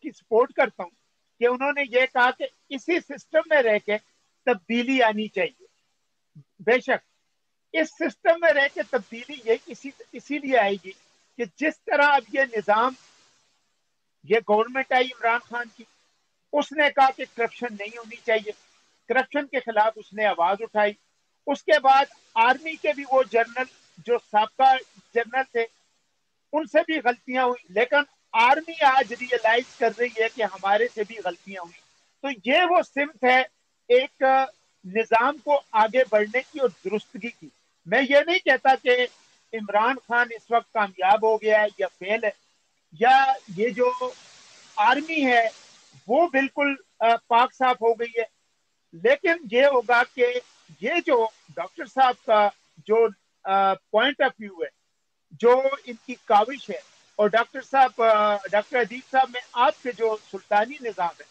کی سپورٹ کرتا ہوں کہ انہوں نے یہ کہا کہ اسی سسٹم میں رہ کے تبدیلی آنی چاہیے۔ بے شک اس سسٹم میں رہ کے تبدیلی اسی لیے آئے گی کہ جس طرح اب یہ نظام، یہ گورنمنٹ آئی عمران خان کی، اس نے کہا کہ کرپشن نہیں ہونی چاہیے، کرپشن کے خلاف اس نے آواز اٹھائی۔ اس کے بعد آرمی کے بھی وہ جنرل جو سابقہ جنرل تھے ان سے بھی غلطیاں ہوئی، لیکن آرمی آج ریئلائز کر رہی ہے کہ ہمارے سے بھی غلطیاں ہوئی۔ تو یہ وہ سمت ہے ایک نظام کو آگے بڑھنے کی اور درستگی کی۔ میں یہ نہیں کہتا کہ عمران خان اس وقت کامیاب ہو گیا ہے یا فیل ہے، یا یہ جو آرمی ہے وہ بالکل پاک صاف ہو گئی ہے، لیکن یہ ہوگا کہ یہ جو ڈاکٹر صاحب کا جو پوائنٹ آف ویو ہے، جو ان کی کاوش ہے، اور ڈاکٹر ادیب صاحب میں آپ کے جو سلطانی نظام ہے،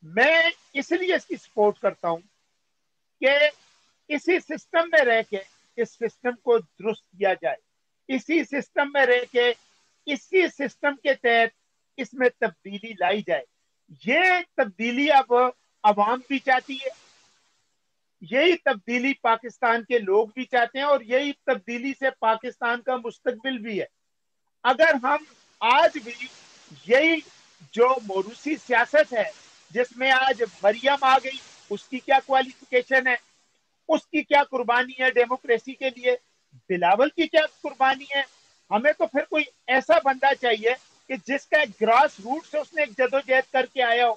میں اس لیے اس کی سپورٹ کرتا ہوں کہ اسی سسٹم میں رہ کے اس سسٹم کو درست کیا جائے، اسی سسٹم میں رہ کے اسی سسٹم کے تحت اس میں تبدیلی لائی جائے۔ یہ تبدیلی اب عوام بھی چاہتی ہے، یہی تبدیلی پاکستان کے لوگ بھی چاہتے ہیں، اور یہی تبدیلی سے پاکستان کا مستقبل بھی ہے۔ اگر ہم آج بھی یہی جو موروثی سیاست ہے جس میں آج مریم آ گئی، اس کی کیا کوالیفیکیشن ہے، اس کی کیا قربانی ہے ڈیموکریسی کے لیے، بلاول کی کیا قربانی ہے، ہمیں تو پھر کوئی ایسا بندہ چاہیے کہ جس کا ایک گراس روٹ سے اس نے ایک جدوجہد کر کے آیا ہو،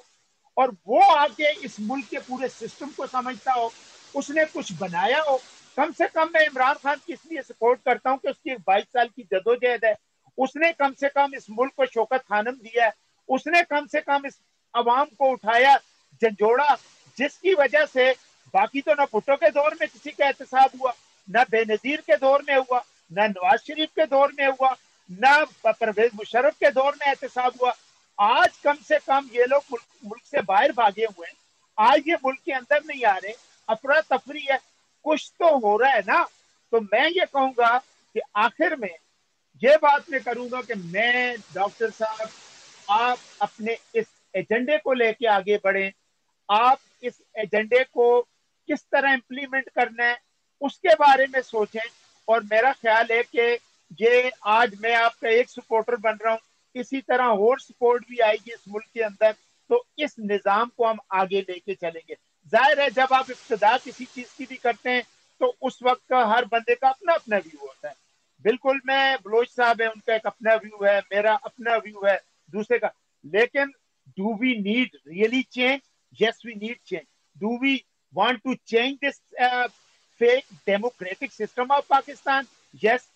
اور وہ آگے اس ملک کے پورے سسٹم کو سمجھتا ہو، اس نے کچھ بنایا ہو۔ کم سے کم میں عمران خان کی اس لیے سپورٹ کرتا ہوں کہ اس کی 22 سال کی جدوجہد ہے، اس نے کم سے کم اس ملک کو شوکت خانم دیا ہے، اس نے کم سے کم اس عوام کو اٹھایا، جھنجھوڑا، جس کی وجہ سے باقی تو نہ بھٹو کے دور میں کسی کا احتساب ہوا، نہ بے نظیر کے دور میں ہوا، نہ نواز شریف کے دور میں ہوا، نہ پرویز مشرف کے دور میں احتساب ہوا۔ آج کم سے کم یہ لوگ ملک سے باہر بھاگے ہوئے ہیں، آج یہ ملک کے اندر نہیں آ رہے، افراتفری ہے، کچھ تو ہو رہا ہے نا۔ تو میں یہ کہوں گا کہ آخر میں یہ بات میں کروں گا کہ میں ڈاکٹر صاحب، آپ اپنے اس ایجنڈے کو لے کے آگے بڑھیں، آپ اس ایجنڈے کو کس طرح امپلیمنٹ کرنا ہے اس کے بارے میں سوچیں، اور میرا خیال ہے کہ یہ آج میں آپ کا ایک سپورٹر بن رہا ہوں، اسی طرح اور سپورٹ بھی آئے گی اس ملک کے اندر، تو اس نظام کو ہم آگے لے کے چلیں گے۔ ظاہر ہے جب آپ ابتدا کسی چیز کی بھی کرتے ہیں تو اس وقت کا ہر بندے کا اپنا اپنا ویو ہوتا ہے۔ بالکل میں بلوچ صاحب ہے، ان کا ایک اپنا ویو ہے، میرا اپنا ویو ہے، دوسرے کا، لیکن do we need really change? Yes we need change. Do we want to change this fake democratic system of Pakistan? Yes,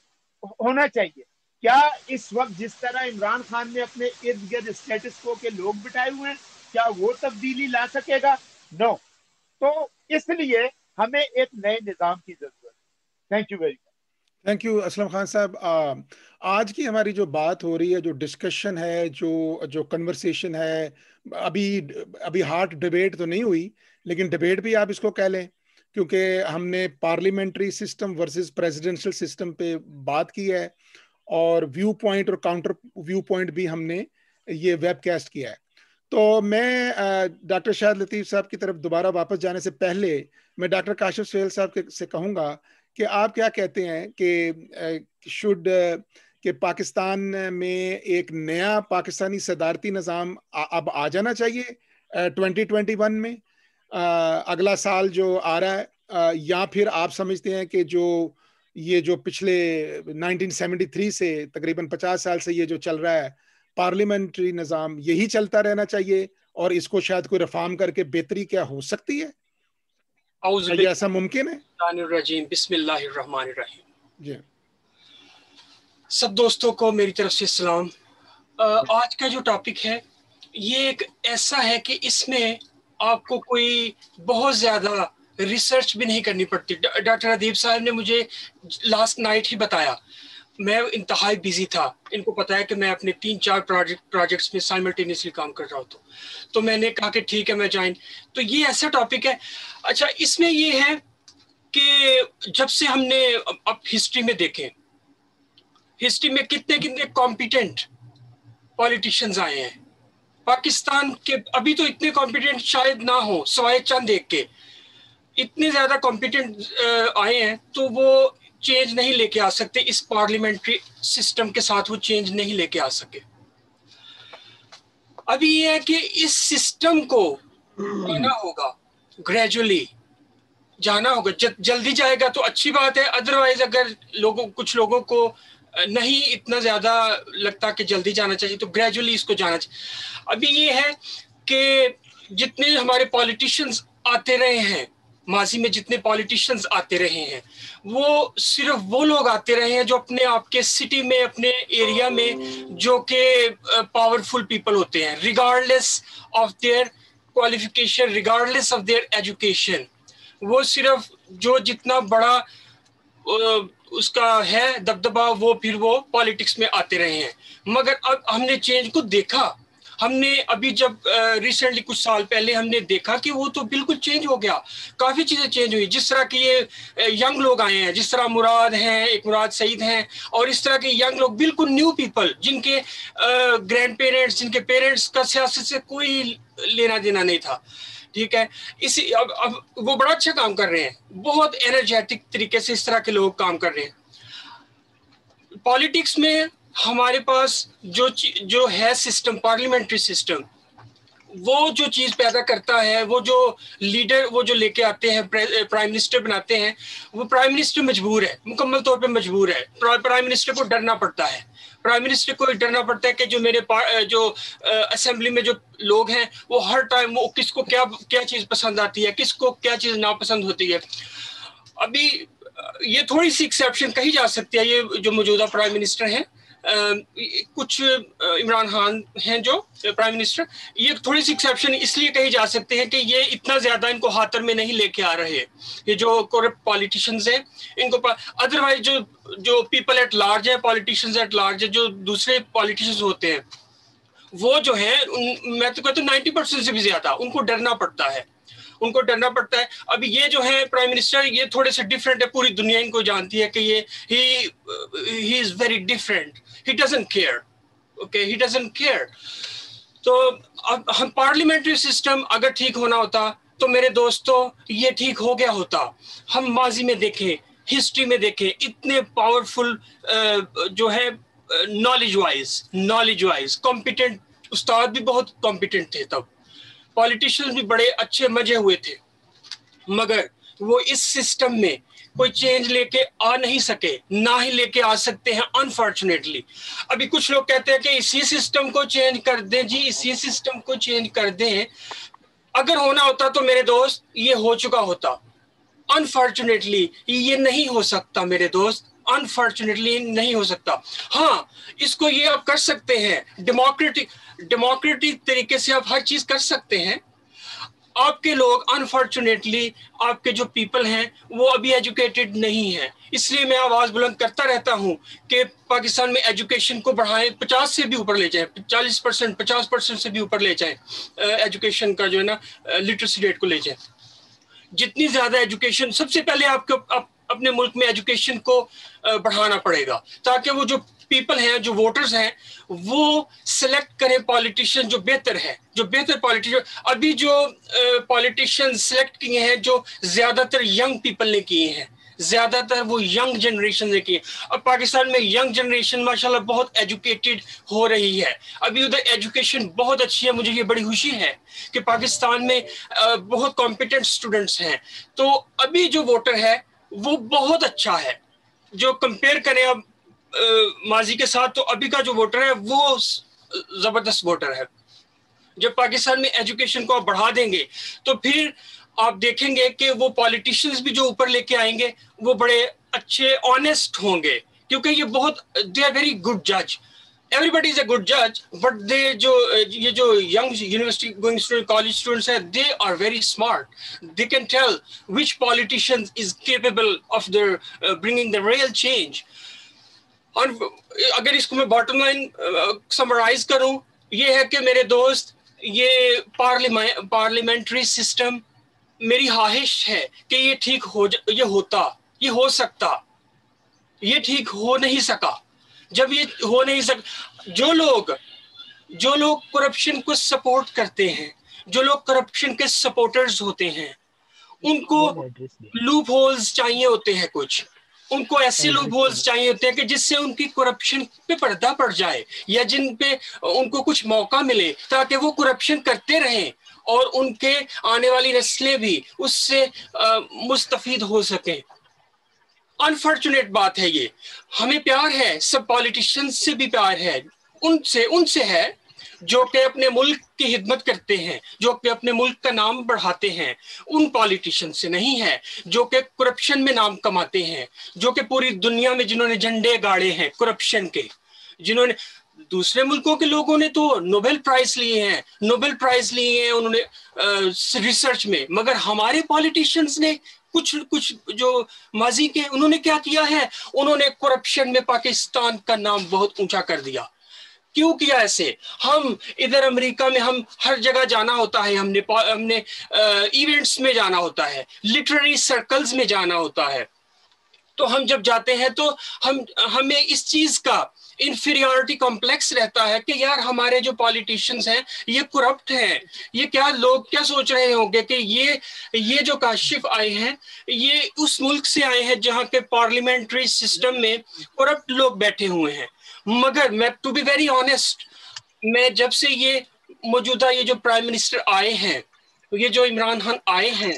ہونا چاہیے۔ کیا اس وقت جس طرح عمران خان نے اپنے ارد گرد اسٹیٹس کو کے لوگ بٹھائے ہوئے ہیں، کیا وہ تبدیلی لا سکے گا؟ نو۔ تو اس لیے ہمیں ایک نئے نظام کی ضرورت ہے۔ Thank you very much. Thank you Aslam Khan صاحب۔ آج کی ہماری جو بات ہو رہی ہے، جو ڈسکشن ہے، جو کنورسیشن ہے، ابھی ہارٹ ڈبیٹ تو نہیں ہوئی، لیکن ڈبیٹ بھی آپ اس کو کہہ لیں، کیونکہ ہم نے parliamentary system versus presidential system پہ بات کی ہے اور ویو پوائنٹ اور کاؤنٹر ویو پوائنٹ بھی ہم نے یہ ویب کاسٹ کیا ہے. تو میں ڈاکٹر شاہد لطیف صاحب کی طرف دوبارہ واپس جانے سے پہلے میں ڈاکٹر کاشف سہیل صاحب سے کہوں گا کہ آپ کیا کہتے ہیں کہ کہ پاکستان میں ایک نیا پاکستانی صدارتی نظام اب آ جانا چاہیے 2021 میں، اگلا سال جو آ رہا ہے، یا پھر آپ سمجھتے ہیں کہ یہ جو پچھلے 1973 سے تقریباً 50 سال سے یہ جو چل رہا ہے پارلیمنٹری نظام یہی چلتا رہنا چاہیے اور اس کو شاید کوئی ریفارم کر کے بہتری کیا ہو سکتی ہے؟ یہ ایسا ممکن ہے؟ بسم اللہ الرحمن الرحیم. جی سب دوستوں کو میری طرف سے السلام. آج کا جو ٹاپک ہے یہ ایک ایسا ہے کہ اس میں آپ کو کوئی بہت زیادہ ریسرچ بھی نہیں کرنی پڑتی. ڈاکٹر ادیب صاحب نے مجھے لاسٹ نائٹ ہی بتایا، میں انتہائی بیزی تھا، ان کو پتا ہے کہ میں اپنے 3-4 پروجیکٹس میں سائملٹینیسلی کام کر رہا ہوں، تو میں نے کہا کہ ٹھیک ہے میں جوائن. تو یہ ایسا ٹاپک ہے. اچھا، اس میں یہ ہے کہ جب سے ہم نے اب ہسٹری میں دیکھیں، ہسٹری میں کتنے کمپیٹنٹ پولیٹیشینز آئے ہیں پاکستان کے. ابھی تو اتنے کمپیٹنٹ شاید نہ ہو سوائے چند ایک کے، اتنے زیادہ کمپیٹنٹ آئے ہیں، تو وہ چینج نہیں لے کے آ سکتے. اس پارلیمنٹری سسٹم کے ساتھ وہ چینج نہیں لے کے آ سکے. ابھی یہ ہے کہ اس سسٹم کو جانا ہوگا، گریجولی جانا ہوگا. جلدی جائے گا تو اچھی بات ہے، ادروائز اگر کچھ لوگوں کو نہیں اتنا زیادہ لگتا کہ جلدی جانا چاہیے تو گریجولی اس کو جانا چاہیے. ابھی یہ ہے کہ جتنے ہمارے پالیٹیشینز آتے رہے ہیں، ماضی میں جتنے پالیٹیشینز آتے رہے ہیں، وہ صرف وہ لوگ آتے رہے ہیں جو اپنے آپ کے سٹی میں، اپنے ایریا میں، جو کہ پاورفل پیپل ہوتے ہیں، regardless of their qualification, regardless of their education. وہ صرف جو جتنا بڑا اس کا ہے دبدبا، وہ پھر وہ پالیٹکس میں آتے رہے ہیں. مگر اب ہم نے چینج کو دیکھا. ہم نے ابھی جب ریسنٹلی کچھ سال پہلے ہم نے دیکھا کہ وہ تو بالکل چینج ہو گیا، کافی چیزیں چینج ہوئی. جس طرح کہ یہ ینگ لوگ آئے ہیں، جس طرح مراد ہیں، ایک مراد سعید ہیں، اور اس طرح کے ینگ لوگ بالکل نیو پیپل، جن کے گرینڈ پیرنٹس، جن کے پیرنٹس کا سیاست سے کوئی لینا دینا نہیں تھا. ٹھیک ہے، اب وہ بڑا اچھا کام کر رہے ہیں، بہت انرجیٹک طریقے سے اس طرح کے لوگ کام کر رہے ہیں. پالیٹکس میں ہمارے پاس جو ہے سسٹم، پارلیمنٹری سسٹم، وہ جو چیز پیدا کرتا ہے، وہ جو لیڈر وہ جو لے کے آتے ہیں، پرائم منسٹر بناتے ہیں، وہ پرائم منسٹر مجبور ہے، مکمل طور پہ مجبور ہے. پرائم منسٹر کو ڈرنا پڑتا ہے، پرائم منسٹر کو ڈرنا پڑتا ہے کہ جو میرے جو اسمبلی میں جو لوگ ہیں وہ ہر ٹائم وہ کس کو کیا چیز پسند آتی ہے، کس کو کیا چیز ناپسند ہوتی ہے. ابھی یہ تھوڑی سی ایکسیپشن کہی جا سکتی ہے، یہ جو موجودہ پرائم منسٹر ہیں، کچھ عمران خان ہیں جو پرائم منسٹر، یہ تھوڑی سی ایکسیپشن اس لیے کہی جا سکتے ہیں کہ یہ اتنا زیادہ ان کو خاطر میں نہیں لے کے آ رہے. یہ جو کرپٹ پالیٹیشینز ہیں ان کو، ادروائز جو پیپل ایٹ لارج ہیں، پالیٹیشینز ایٹ لارج ہیں، جو دوسرے پالیٹیشینز ہوتے ہیں، وہ جو ہیں میں تو کہتا ہوں 90% سے بھی زیادہ ان کو ڈرنا پڑتا ہے، ان کو ڈرنا پڑتا ہے. ابھی یہ جو ہے پرائم منسٹر، یہ تھوڑے سے ڈفرینٹ ہے، پوری دنیا ان کو جانتی ہے کہ یہ he is very different, he doesn't care, okay, he doesn't care. تو اب ہم پارلیمنٹری سسٹم اگر ٹھیک ہونا ہوتا تو میرے دوستو یہ ٹھیک ہو گیا ہوتا. ہم ماضی میں دیکھیں، ہسٹری میں دیکھیں، اتنے پاورفل جو ہے نالج وائز کمپیٹنٹ استاد بھی بہت کمپیٹنٹ تھے، تب پالیٹیشین بھی بڑے اچھے مجے ہوئے تھے، مگر وہ اس سسٹم میں کوئی چینج لے کے آ نہیں سکے، نہ ہی لے کے آ سکتے ہیں انفارچونیٹلی. ابھی کچھ لوگ کہتے ہیں کہ اسی سسٹم کو چینج کر دیں، جی اسی سسٹم کو چینج کر دیں. اگر ہونا ہوتا تو میرے دوست یہ ہو چکا ہوتا. انفارچونیٹلی یہ نہیں ہو سکتا میرے دوست، انفارچونیٹلی نہیں ہو سکتا. ہاں، اس کو یہ آپ کر سکتے ہیں، ڈیموکریٹک طریقے سے آپ ہر چیز کر سکتے ہیں. آپ کے لوگ انفارچونیٹلی، آپ کے جو پیپل ہیں وہ ابھی ایجوکیٹڈ نہیں ہیں. اس لیے میں آواز بلند کرتا رہتا ہوں کہ پاکستان میں ایجوکیشن کو بڑھائیں، 50 سے بھی اوپر لے جائیں، 40%، 50% سے بھی اوپر لے جائیں ایجوکیشن کا جو ہے نا لٹریسی ریٹ کو لے جائیں. جتنی زیادہ ایجوکیشن، سب سے پہلے آپ کو اپنے ملک میں ایجوکیشن کو بڑھانا پڑے گا تاکہ وہ جو پیپل ہیں، جو ووٹرز ہیں، وہ سلیکٹ کریں پالیٹیشین جو بہتر ہے، جو بہتر پالیٹیشین. ابھی جو پالیٹیشین سلیکٹ کیے ہیں جو زیادہ تر ینگ پیپل نے کیے ہیں، زیادہ تر وہ ینگ جنریشن نے کیے. اب پاکستان میں ینگ جنریشن ماشاءاللہ بہت ایجوکیٹڈ ہو رہی ہے، ابھی ادھر ایجوکیشن بہت اچھی ہے. مجھے یہ بڑی خوشی ہے کہ پاکستان میں بہت کمپیٹنٹ اسٹوڈنٹس ہیں. تو ابھی جو ووٹر ہے وہ بہت اچھا ہے. جو کمپیئر کریں اب ماضی کے ساتھ، تو ابھی کا جو ووٹر ہے وہ زبردست ووٹر ہے. جب پاکستان میں ایجوکیشن کو آپ بڑھا دیں گے تو پھر آپ دیکھیں گے کہ وہ پالیٹیشینز بھی جو اوپر لے کے آئیں گے وہ بڑے اچھے آنےسٹ ہوں گے، کیونکہ یہ بہت دے آر ویری گڈ جج. Everybody is a good judge, but یہ جو young university going student, college students ہیں, they are very smart. They can tell which politician is capable of their bringing the real change. اور اگر اس کو میں bottom line summarize کروں، یہ ہے کہ میرے دوست، یہ پارلیمنٹری سسٹم میری خواہش ہے کہ یہ ٹھیک یہ ہو سکتا. یہ ٹھیک ہو نہیں سکا. جب یہ ہو نہیں سکتا، جو لوگ کرپشن کو سپورٹ کرتے ہیں، جو لوگ کرپشن کے سپورٹرز ہوتے ہیں، ان کو لوپ ہولز چاہیے ہوتے ہیں. کچھ ان کو ایسے لوپ ہولز چاہیے ہوتے ہیں کہ جس سے ان کی کرپشن پہ پردہ پڑ جائے، یا جن پہ ان کو کچھ موقع ملے تاکہ وہ کرپشن کرتے رہیں اور ان کے آنے والی نسلیں بھی اس سے مستفید ہو سکیں. انفارچونیٹ بات ہے یہ. ہمیں پیار ہے سب پالیٹیشین سے بھی پیار ہے، ان سے ہے جو کہ اپنے ملک کی خدمت کرتے ہیں، جو کہ اپنے ملک کا نام بڑھاتے ہیں. ان پالیٹیشین سے نہیں ہے جو کہ کرپشن میں نام کماتے ہیں، جو کہ پوری دنیا میں جنہوں نے جھنڈے گاڑے ہیں کرپشن کے، جنہوں نے دوسرے ملکوں کے لوگوں نے تو نوبل پرائز لیے ہیں انہوں نے ریسرچ میں، مگر ہمارے پالیٹیشینز نے کچھ جو ماضی کے انہوں نے کیا کیا ہے، انہوں نے کرپشن میں پاکستان کا نام بہت اونچا کر دیا. کیوں کیا ایسے؟ ہم ادھر امریکہ میں ہم ہر جگہ جانا ہوتا ہے، ہم نے ایونٹس میں جانا ہوتا ہے، لٹریری سرکلز میں جانا ہوتا ہے. تو ہم جب جاتے ہیں تو ہمیں اس چیز کا انفیریورٹی کمپلیکس رہتا ہے کہ یار ہمارے جو پالیٹیشینز ہیں یہ کرپٹ ہیں. یہ لوگ کیا سوچ رہے ہوں گے کہ یہ جو کاشف آئے ہیں یہ اس ملک سے آئے ہیں جہاں کے پارلیمنٹری سسٹم میں کرپٹ لوگ بیٹھے ہوئے ہیں. مگر میں ٹو بی ویری آنےسٹ، میں جب سے یہ موجودہ یہ جو پرائم منسٹر آئے ہیں، یہ جو عمران خان آئے ہیں،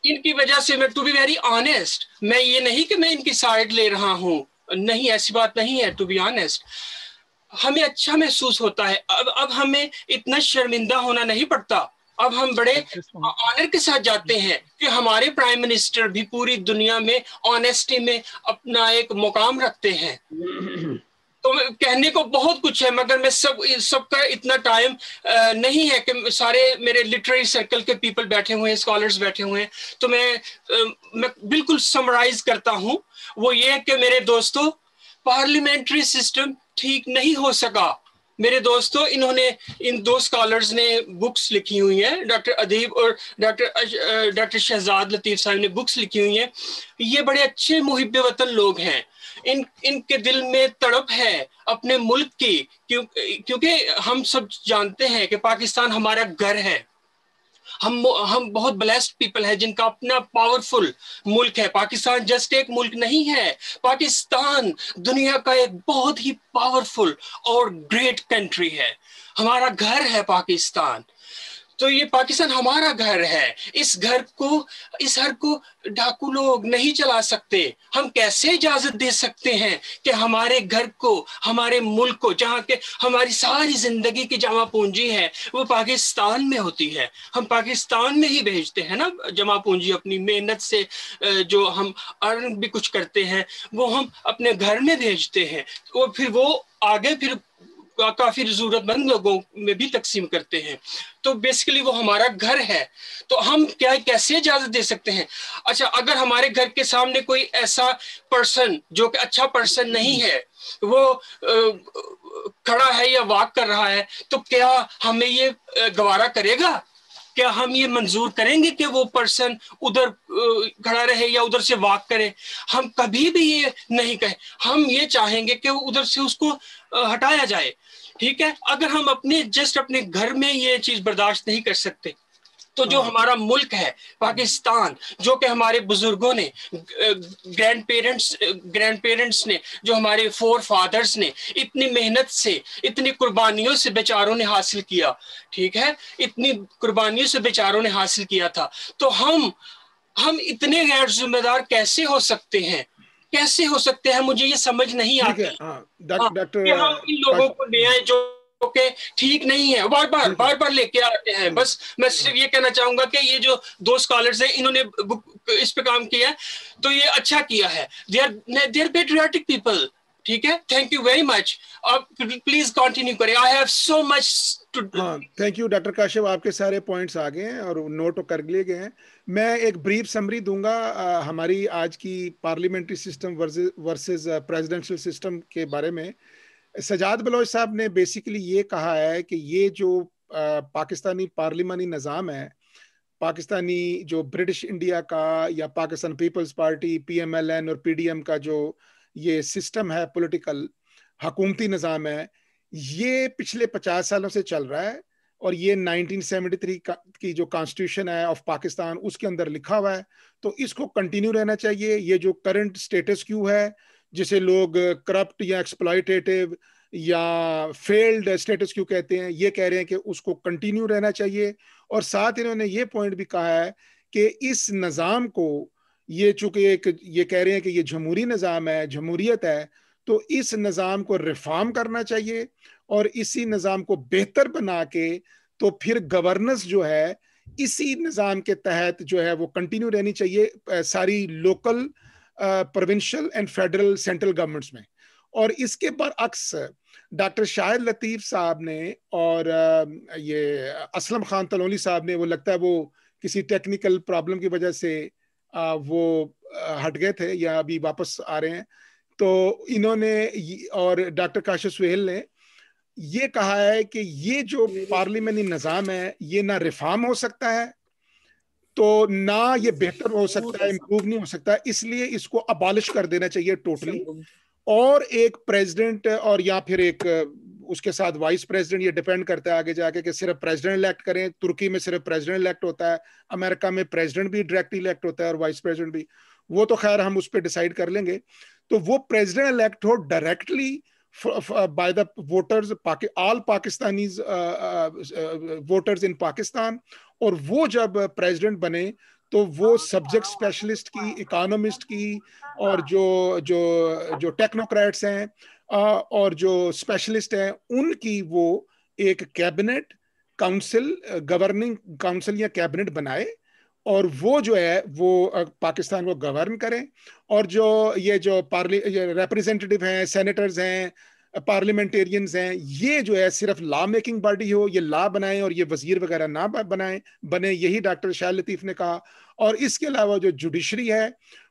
ان کی وجہ سے میں ٹو بی ویری آنےسٹ، میں یہ نہیں کہ میں ان کی سائڈ لے رہا ہوں، نہیں، ایسی بات نہیں ہے. ٹو بی آنےسٹ ہمیں اچھا محسوس ہوتا ہے. اب ہمیں اتنا شرمندہ ہونا نہیں پڑتا. اب ہم بڑے آنر کے ساتھ جاتے ہیں کہ ہمارے پرائم منسٹر بھی پوری دنیا میں آنےسٹی میں اپنا ایک مقام رکھتے ہیں. تو کہنے کو بہت کچھ ہے، مگر میں سب کا اتنا ٹائم نہیں ہے کہ سارے میرے لٹریری سرکل کے پیپل بیٹھے ہوئے ہیں، اسکالرز بیٹھے ہوئے ہیں. تو میں بالکل سمرائز کرتا ہوں، وہ یہ کہ میرے دوستو، پارلیمنٹری سسٹم ٹھیک نہیں ہو سکا. میرے دوستو، ان دو اسکالرز نے بکس لکھی ہوئی ہیں، ڈاکٹر ادیب اور ڈاکٹر شہزاد لطیف صاحب نے بکس لکھی ہوئی ہیں. یہ بڑے اچھے محب وطن لوگ ہیں. ان کے دل میں تڑپ ہے اپنے ملک کی، کیونکہ ہم سب جانتے ہیں کہ پاکستان ہمارا گھر ہے. ہم بہت بلیسڈ پیپل ہیں جن کا اپنا پاورفل ملک ہے. پاکستان جسٹ ایک ملک نہیں ہے، پاکستان دنیا کا ایک بہت ہی پاورفل اور گریٹ کنٹری ہے. ہمارا گھر ہے پاکستان. تو یہ پاکستان ہمارا گھر ہے. اس گھر کو ڈاکو لوگ نہیں چلا سکتے. ہم کیسے اجازت دے سکتے ہیں کہ ہمارے گھر کو، ہمارے ملک کو، جہاں کہ ہماری ساری زندگی کی جمع پونجی ہے وہ پاکستان میں ہوتی ہے، ہم پاکستان میں ہی بھیجتے ہیں نا جمع پونجی. اپنی محنت سے جو ہم ارن بھی کچھ کرتے ہیں وہ ہم اپنے گھر میں بھیجتے ہیں، اور پھر وہ آگے پھر کافی ضرورت مند لوگوں میں بھی تقسیم کرتے ہیں. تو بیسیکلی وہ ہمارا گھر ہے. تو ہم کیسے اجازت دے سکتے ہیں؟ اچھا، اگر ہمارے گھر کے سامنے کوئی ایسا پرسن جو کہ اچھا پرسن نہیں ہے، وہ کھڑا ہے یا واک کر رہا ہے، تو کیا ہمیں یہ گوارا کرے گا کیا ہم یہ منظور کریں گے کہ وہ پرسن ادھر کھڑا رہے یا ادھر سے واک کرے؟ ہم کبھی بھی یہ نہیں کہیں، ہم یہ چاہیں گے کہ ادھر سے اس کو ہٹایا جائے، ٹھیک ہے؟ اگر ہم اپنے گھر میں یہ چیز برداشت نہیں کر سکتے تو جو ہمارا ملک ہے پاکستان، جو کہ ہمارے بزرگوں نے، گرینڈ پیرنٹس نے، جو ہمارے فور فادرز نے اتنی محنت سے، اتنی قربانیوں سے بیچاروں نے حاصل کیا، ٹھیک ہے، اتنی قربانیوں سے بیچاروں نے حاصل کیا تھا، تو ہم اتنے غیر ذمہ دار کیسے ہو سکتے ہیں؟ کیسے ہو سکتے ہیں؟ مجھے یہ سمجھ نہیں آتی کہ ہم ان لوگوں کو لے آئیں جو کہ ٹھیک نہیں ہے، بار بار لے کے آتے ہیں۔ بس میں صرف یہ کہنا چاہوں گا کہ یہ جو 2 اسکالرز ہیں، انہوں نے اس پہ کام کیا ہے تو یہ اچھا کیا ہے، دے آر پیٹریاٹک پیپل، ٹھیک ہے؟ تھینک یو ویری مچ، آپ پلیز کنٹینیو کریں، I have so much to do. Thank you doctor Kashif, آپ کے سارے پوائنٹس آ گئے ہیں اور نوٹ کر لیے گئے ہیں۔ میں ایک بریف سمری دوں گا ہماری آج کی parliamentary system versus presidential system کے بارے میں۔ سجاد بلوچ صاحب نے بیسیکلی یہ کہا ہے کہ یہ جو پاکستانی پارلیمانی نظام ہے، پاکستانی جو برٹش انڈیا کا یا پاکستان پیپلز پارٹی PMLN اور PDM کا جو یہ سسٹم ہے، پولیٹیکل حکومتی نظام ہے، یہ پچھلے 50 سالوں سے چل رہا ہے، اور یہ 1973 کی جو کانسٹیٹیوشن ہے آف پاکستان اس کے اندر لکھا ہوا ہے، تو اس کو کنٹینیو رہنا چاہیے۔ یہ جو کرنٹ سٹیٹس کیو ہے، جسے لوگ کرپٹ یا ایکسپلائٹیٹیو یا فیلڈ سٹیٹس کیو کہتے ہیں، یہ کہہ رہے ہیں کہ اس کو کنٹینیو رہنا چاہیے۔ اور ساتھ انہوں نے یہ پوائنٹ بھی کہا ہے کہ اس نظام کو، یہ چونکہ یہ کہہ رہے ہیں کہ یہ جمہوری نظام ہے، جمہوریت ہے، تو اس نظام کو ریفارم کرنا چاہیے، اور اسی نظام کو بہتر بنا کے تو پھر گورننس جو ہے اسی نظام کے تحت جو ہے وہ کنٹینیو رہنی چاہیے ساری local, provincial and federal central governments میں۔ اور اس کے برعکس ڈاکٹر شاہد لطیف صاحب نے اور یہ اسلم خان تلولی صاحب نے، وہ لگتا ہے وہ کسی ٹیکنیکل پرابلم کی وجہ سے وہ ہٹ گئے تھے یا ابھی واپس آ رہے ہیں، تو انہوں نے اور ڈاکٹر کاشف سہیل نے یہ کہا ہے کہ یہ جو پارلیمانی نظام ہے یہ نہ ریفارم ہو سکتا ہے، تو نہ یہ بہتر ہو سکتا ہے، امپروو نہیں ہو سکتا، اس لیے اس کو ابالش کر دینا چاہیے ٹوٹلی، اور ایک پریزیڈنٹ اور یا پھر ایک اس کے ساتھ وائس پریزیڈنٹ، یہ ڈیپینڈ کرتا ہے آگے جا کے کہ صرف پریزیڈنٹ الیکٹ کریں۔ ترکی میں صرف پریزیڈنٹ الیکٹ ہوتا ہے، امریکہ میں پریزیڈنٹ بھی ڈائریکٹلی الیکٹ ہوتا ہے اور وائس پریزیڈنٹ بھی، وہ تو خیر ہم اس پہ ڈیسائیڈ کر لیں گے۔ تو وہ president elect who directly by the voters, all Pakistanis voters in Pakistan، اور وہ جب پریزیڈنٹ بنے تو وہ سبجیکٹ اسپیشلسٹ کی، اکانومسٹ کی، اور جو ٹیکنوکریٹس ہیں اور جو اسپیشلسٹ ہیں ان کی وہ ایک کیبنٹ کاؤنسل، گورننگ کاؤنسل یا کیبنٹ بنائے، اور وہ جو ہے وہ پاکستان کو گورن کریں۔ اور یہ جو ریپریزنٹیٹیو ہیں، سینیٹرز ہیں، پارلیمنٹیرینز ہیں، یہ جو ہے صرف لا میکنگ باڈی ہو، یہ لا بنائیں اور یہ وزیر وغیرہ نہ بنے، یہی ڈاکٹر شاہد لطیف نے کہا۔ اور اس کے علاوہ جو جوڈیشری ہے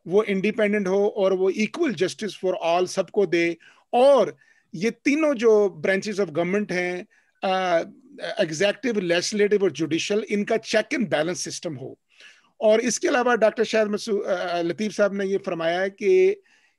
وہ انڈیپینڈنٹ ہو اور وہ ایکول جسٹس فار آل سب کو دے، اور یہ تینوں جو برانچز آف گورنمنٹ ہیں، ایگزیکٹو، لیجسلیٹو اور جوڈیشل، ان کا چیک اینڈ بیلنس سسٹم ہو۔ اور اس کے علاوہ ڈاکٹر شاہد لطیف صاحب نے یہ فرمایا ہے کہ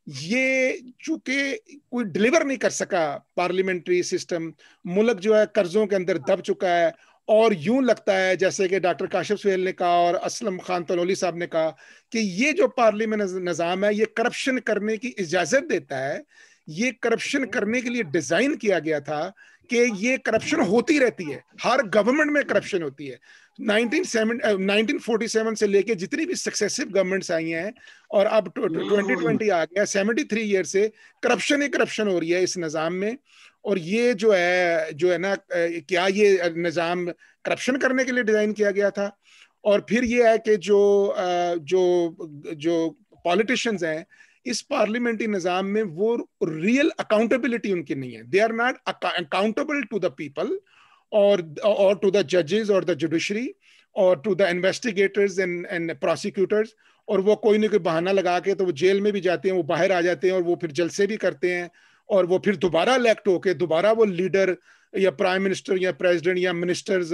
یہ چونکہ کوئی ڈلیور نہیں کر سکا پارلیمنٹری سسٹم، ملک جو ہے قرضوں کے اندر دب چکا ہے، اور یوں لگتا ہے جیسے کہ ڈاکٹر کاشف سہیل نے کہا اور اسلم خان تلولی صاحب نے کہا کہ یہ جو پارلیمنٹ نظام ہے یہ کرپشن کرنے کی اجازت دیتا ہے، یہ کرپشن کرنے کے لیے ڈیزائن کیا گیا تھا کہ یہ کرپشن ہوتی رہتی ہے، ہر گورنمنٹ میں کرپشن ہوتی ہے۔ 1947 سے لے کے جتنی بھی سکسیسو گورنمنٹس آئی ہیں اور اب 2020 آ گیا، 73 ایئر سے کرپشن ہی کرپشن ہو رہی ہے اس نظام میں۔ اور یہ جو ہے نا، کیا یہ نظام کرپشن کرنے کے لیے ڈیزائن کیا گیا تھا؟ اور پھر یہ ہے کہ جو پالیٹیشنز ہیں اس پارلیمنٹری نظام میں، وہ ریئل اکاؤنٹیبلٹی ان کی نہیں ہے، they are not accountable to the people or to the judges or the judiciary or to the investigators and prosecutors، اور وہ کوئی نہ کوئی بہانہ لگا کے تو وہ جیل میں بھی جاتے ہیں، وہ باہر آ جاتے ہیں اور وہ پھر جلسے بھی کرتے ہیں، اور وہ پھر دوبارہ الیکٹ ہو کے دوبارہ وہ لیڈر یا پرائم منسٹر یا پریزیڈنٹ یا ministers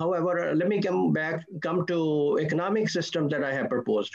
However, let me come to economic system that I have proposed.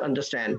understand.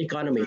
economy.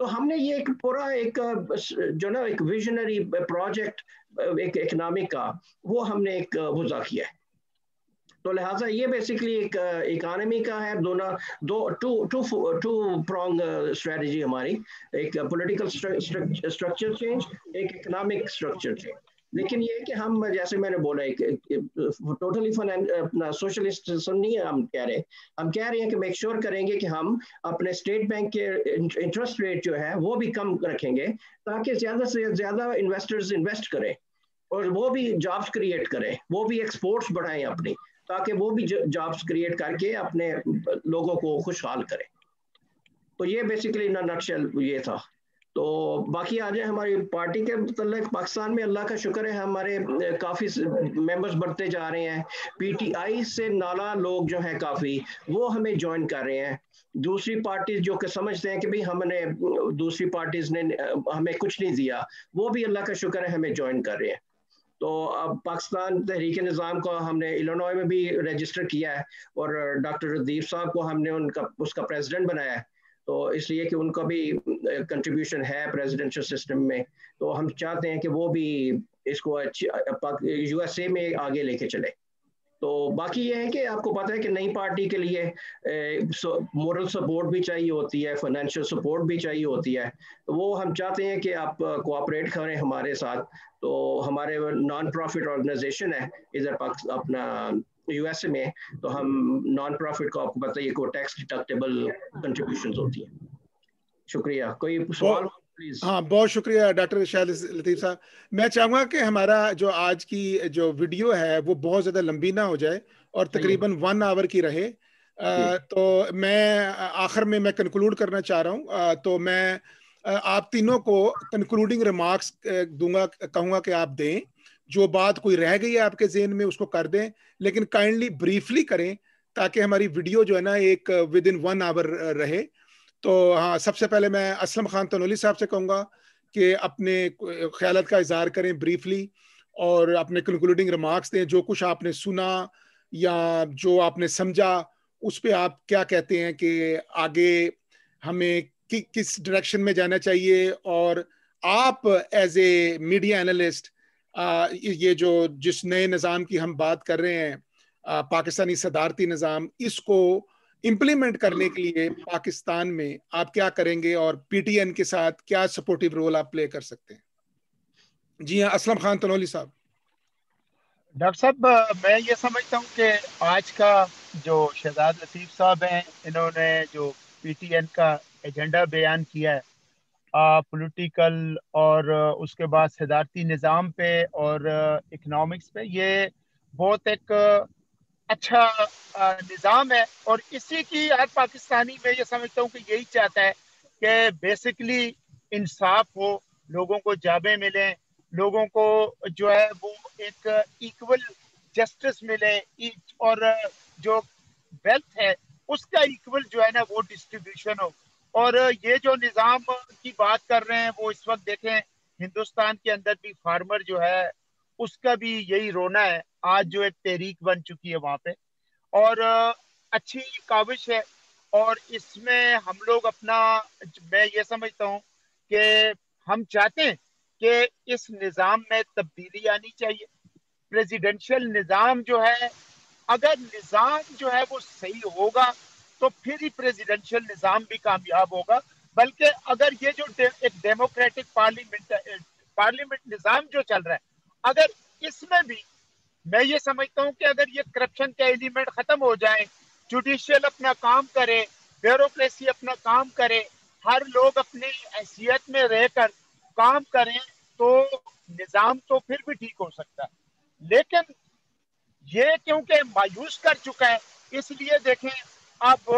تو ہم نے یہ ایک پورا ایک جو نا ایک ویژنری پروجیکٹ ایک اکنامک کا وہ ہم نے ایک وضع کیا ہے. تو لہٰذا یہ بیسکلی ایک اکانومی کا ہے ٹو پرونگ اسٹریٹجی ہماری, ایک پولیٹیکل اسٹرکچر چینج, ایک اکنامک اسٹرکچر چینج. لیکن یہ کہ ہم جیسے میں نے بولا ٹوٹلی اپنا سوشلسٹ نہیں ہے ہم کہہ رہے ہیں کہ میک شور کریں گے کہ ہم اپنے اسٹیٹ بینک کے انٹرسٹ ریٹ جو ہے وہ بھی کم رکھیں گے تاکہ زیادہ سے زیادہ انویسٹرز انویسٹ کریں اور وہ بھی جابس کریٹ کریں, وہ بھی ایکسپورٹس بڑھائیں اپنی, تاکہ وہ بھی جابس کریٹ کر کے اپنے لوگوں کو خوشحال کریں. تو یہ بیسیکلی نٹشل یہ تھا. تو باقی آ جائیں ہماری پارٹی کے متعلق, پاکستان میں اللہ کا شکر ہے ہمارے کافی ممبرز بڑھتے جا رہے ہیں. پی ٹی آئی سے نالا لوگ جو ہیں کافی وہ ہمیں جوائن کر رہے ہیں. دوسری پارٹیز جو کہ سمجھتے ہیں کہ بھی ہم نے دوسری پارٹیز نے ہمیں کچھ نہیں دیا, وہ بھی اللہ کا شکر ہے ہمیں جوائن کر رہے ہیں. تو اب پاکستان تحریک نظام کو ہم نے الینوائے میں بھی رجسٹر کیا ہے اور ڈاکٹر ردیف صاحب کو ہم نے اس کا پریزیڈنٹ بنایا ہے. تو اس لیے کہ ان کا بھی کنٹریبیوشن ہے پریزیڈنشل سسٹم میں, تو ہم چاہتے ہیں کہ وہ بھی اس کو یو ایس اے میں آگے لے کے چلے. تو باقی یہ ہے کہ آپ کو پتہ ہے کہ نئی پارٹی کے لیے مورل سپورٹ بھی چاہیے ہوتی ہے, فائنینشیل سپورٹ بھی چاہیے ہوتی ہے. وہ ہم چاہتے ہیں کہ آپ کوآپریٹ کریں ہمارے ساتھ. تو ہمارے نان پروفٹ آرگنائزیشن ہے ادھر اپنا یو ایس اے میں, تو ہم نان پروفٹ کو آپ کو پتہ ہے کہ ٹیکس ڈیڈکٹیبل کنٹریبیوشنز ہوتی ہیں. شکریہ. کوئی سوال؟ ہاں بہت شکریہ ڈاکٹر شاہد لطیف صاحب. میں چاہوں گا کہ ہمارا جو آج کی جو ویڈیو ہے وہ بہت زیادہ لمبی نہ ہو جائے اور تقریباً 1 آور کی رہے. تو میں آخر میں کنکلوڈ کرنا چاہ رہا ہوں. تو میں آپ تینوں کو کنکلوڈنگ ریمارکس دوں گا, کہوں گا کہ آپ دیں. جو بات کوئی رہ گئی ہے آپ کے ذہن میں اس کو کر دیں, لیکن کائنڈلی بریفلی کریں تاکہ ہماری ویڈیو جو ہے نا ایک ود ان 1 آور رہے. تو ہاں, سب سے پہلے میں اسلم خان تنولی صاحب سے کہوں گا کہ اپنے خیالات کا اظہار کریں بریفلی اور اپنے کنکلوڈنگ ریمارکس دیں. جو کچھ آپ نے سنا یا جو آپ نے سمجھا اس پہ آپ کیا کہتے ہیں کہ آگے ہمیں کس ڈائریکشن میں جانا چاہیے, اور آپ ایز اے میڈیا اینالسٹ یہ جو جس نئے نظام کی ہم بات کر رہے ہیں, پاکستانی صدارتی نظام, اس کو امپلیمنٹ کرنے کے لیے پاکستان میں آپ کیا کریں گے اور پی ٹی این کے ساتھ کیا سپورٹیو رول آپ پلے کر سکتے ہیں؟ جی ہاں, اسلم خان تنولی صاحب. ڈاکٹر صاحب, میں یہ سمجھتا ہوں کہ آج کا جو شہزاد لطیف صاحب ہیں, انہوں نے جو پی ٹی این کا ایجنڈا بیان کیا ہے پولیٹیکل اور اس کے بعد صدارتی نظام پہ اور اکنامکس پہ, یہ بہت ایک اچھا نظام ہے. اور اسی کی ہر پاکستانی میں یہ سمجھتا ہوں کہ یہی چاہتا ہے کہ بیسکلی انصاف ہو, لوگوں کو جابیں ملیں, لوگوں کو جو ہے وہ ایک ایکول جسٹس ملے, اور جو ویلتھ ہے اس کا ایکول جو ہے نا وہ ڈسٹریبیوشن ہو. اور یہ جو نظام کی بات کر رہے ہیں وہ اس وقت دیکھیں ہندوستان کے اندر بھی فارمر جو ہے اس کا بھی یہی رونا ہے. آج جو ایک تحریک بن چکی ہے وہاں پہ, اور اچھی کاوش ہے. اور اس میں ہم لوگ اپنا, میں یہ سمجھتا ہوں کہ ہم چاہتے ہیں کہ اس نظام میں تبدیلی آنی چاہیے. پریزیڈنشل نظام جو ہے, اگر نظام جو ہے وہ صحیح ہوگا تو پھر ہی پریزیڈنشل نظام بھی کامیاب ہوگا. بلکہ اگر یہ جو ایک ڈیموکریٹک پارلیمنٹ نظام جو چل رہا ہے, اگر اس میں بھی میں یہ سمجھتا ہوں کہ اگر یہ کرپشن کے ایلیمنٹ ختم ہو جائیں, جوڈیشل اپنا کام کرے, بیوروکریسی اپنا کام کرے, ہر لوگ اپنی حیثیت میں رہ کر کام کریں, تو نظام تو پھر بھی ٹھیک ہو سکتا ہے. لیکن یہ کیونکہ مایوس کر چکا ہے, اس لیے دیکھیں اب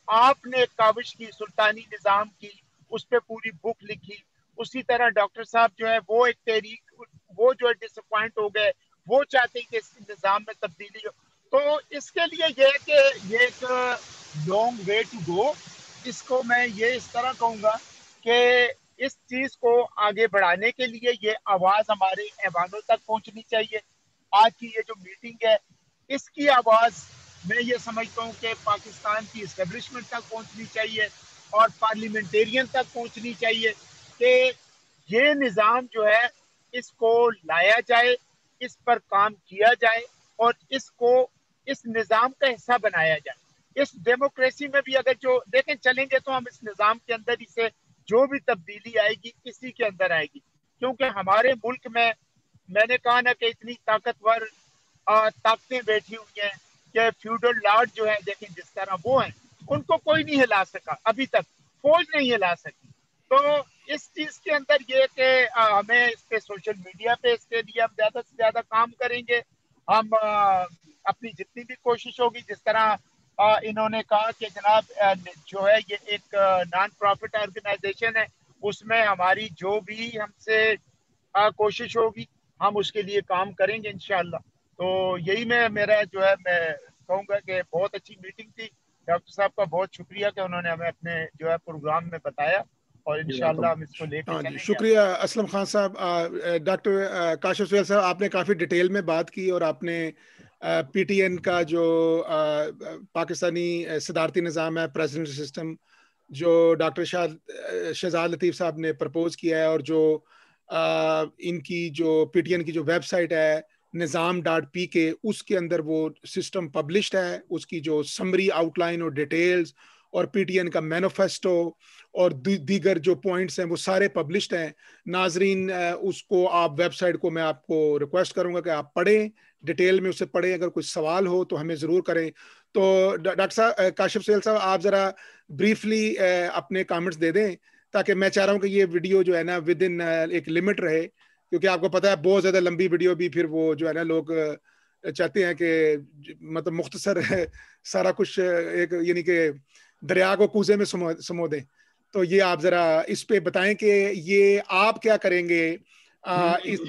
آپ نے کاوش کی سلطانی نظام کی, اس پہ پوری بک لکھی. اسی طرح ڈاکٹر صاحب جو ہے وہ ایک تحریک, وہ جو ہے ڈس اپوائنٹ ہو گئے, وہ چاہتے ہیں کہ اس نظام میں تبدیلی ہو. تو اس کے لیے یہ ہے کہ یہ ایک لانگ وے ٹو گو. اس کو میں یہ اس طرح کہوں گا کہ اس چیز کو آگے بڑھانے کے لیے یہ آواز ہمارے ایوانوں تک پہنچنی چاہیے. آج کی یہ جو میٹنگ ہے اس کی آواز میں یہ سمجھتا ہوں کہ پاکستان کی اسٹیبلشمنٹ تک پہنچنی چاہیے, اور پارلیمنٹیرین تک پہنچنی چاہیے کہ یہ نظام جو ہے اس کو لایا جائے، اس پر کام کیا جائے اور اس کو اس نظام کا حصہ بنایا جائے. اس ڈیموکریسی میں بھی اگر جو دیکھیں چلیں گے تو ہم اس نظام کے اندر ہی سے جو بھی تبدیلی آئے گی اسی کے اندر آئے گی. کیونکہ ہمارے ملک میں نے کہا نا کہ اتنی طاقتور طاقتیں بیٹھی ہوئی ہیں کہ فیوڈل لارڈ جو ہے دیکھیں جس طرح وہ ہیں ان کو کوئی نہیں ہلا سکا ابھی تک، فوج نہیں ہلا سکی. تو اس چیز کے اندر یہ کہ ہمیں اس پہ سوشل میڈیا پہ اس کے لیے ہم زیادہ سے زیادہ کام کریں گے. ہم اپنی جتنی بھی کوشش ہوگی، جس طرح انہوں نے کہا کہ جناب جو ہے یہ ایک نان پروفٹ آرگنائزیشن ہے، اس میں ہماری جو بھی ہم سے کوشش ہوگی ہم اس کے لیے کام کریں گے انشاءاللہ. تو یہی میرا جو ہے میں کہوں گا کہ بہت اچھی میٹنگ تھی. ڈاکٹر صاحب کا بہت شکریہ کہ انہوں نے ہمیں اپنے جو ہے پروگرام میں بتایا اور انشاءاللہ ہم اس کو لے کے چلیں گے. شکریہ اسلم خان صاحب. ڈاکٹر کاشف سہیل صاحب، آپ نے کافی ڈیٹیل میں بات کی اور آپ نے پی ٹی این کا جو پاکستانی صدارتی نظام ہے، پریزیڈنٹ سسٹم، جو ڈاکٹر شہزاد لطیف صاحب نے پرپوز کیا ہے، اور جو ان کی جو پی ٹی این کی جو ویب سائٹ ہے nizam.pk، اس کے اندر وہ سسٹم پبلشڈ ہے، اس کی جو سمری آؤٹ لائن اور ڈیٹیلز اور پی ٹی این کا مینیفیسٹو اور دیگر جو پوائنٹس ہیں وہ سارے پبلشڈ ہیں. ناظرین اس کو آپ ویب سائٹ کو میں آپ کو ریکویسٹ کروں گا کہ آپ پڑھیں، ڈیٹیل میں اسے پڑھیں. اگر کوئی سوال ہو تو ہمیں ضرور کریں. تو ڈاکٹر صاحب کاشف سہیل صاحب، آپ ذرا بریفلی اپنے کامنٹس دے دیں، تاکہ میں چاہ رہا ہوں کہ یہ ویڈیو جو ہے نا ود ان ایک لمٹ رہے، کیونکہ آپ کو پتہ ہے بہت زیادہ لمبی ویڈیو بھی پھر وہ جو ہے نا لوگ چاہتے ہیں کہ مطلب مختصر سارا کچھ ایک یعنی کہ دریا کو کوزے میں سمو دیں. تو یہ آپ ذرا اس پہ بتائیں کہ یہ آپ کیا کریں گے اس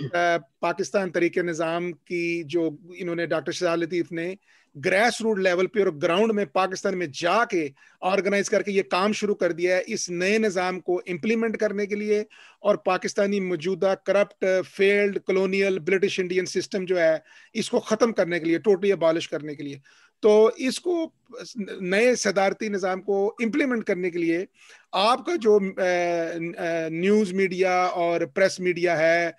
پاکستان طریقے نظام کی جو انہوں نے ڈاکٹر شہزاد لطیف نے گریس روٹ لیول پہ اور گراؤنڈ میں پاکستان میں جا کے آرگنائز کر کے یہ کام شروع کر دیا ہے اس نئے نظام کو امپلیمنٹ کرنے کے لیے، اور پاکستانی موجودہ corrupt field colonial British Indian system جو ہے اس کو ختم کرنے کے لیے، ٹوٹلی ابالش کرنے کے لیے. تو اس کو نئے صدارتی نظام کو امپلیمنٹ کرنے کے لیے آپ کا جو نیوز میڈیا اور پریس میڈیا ہے،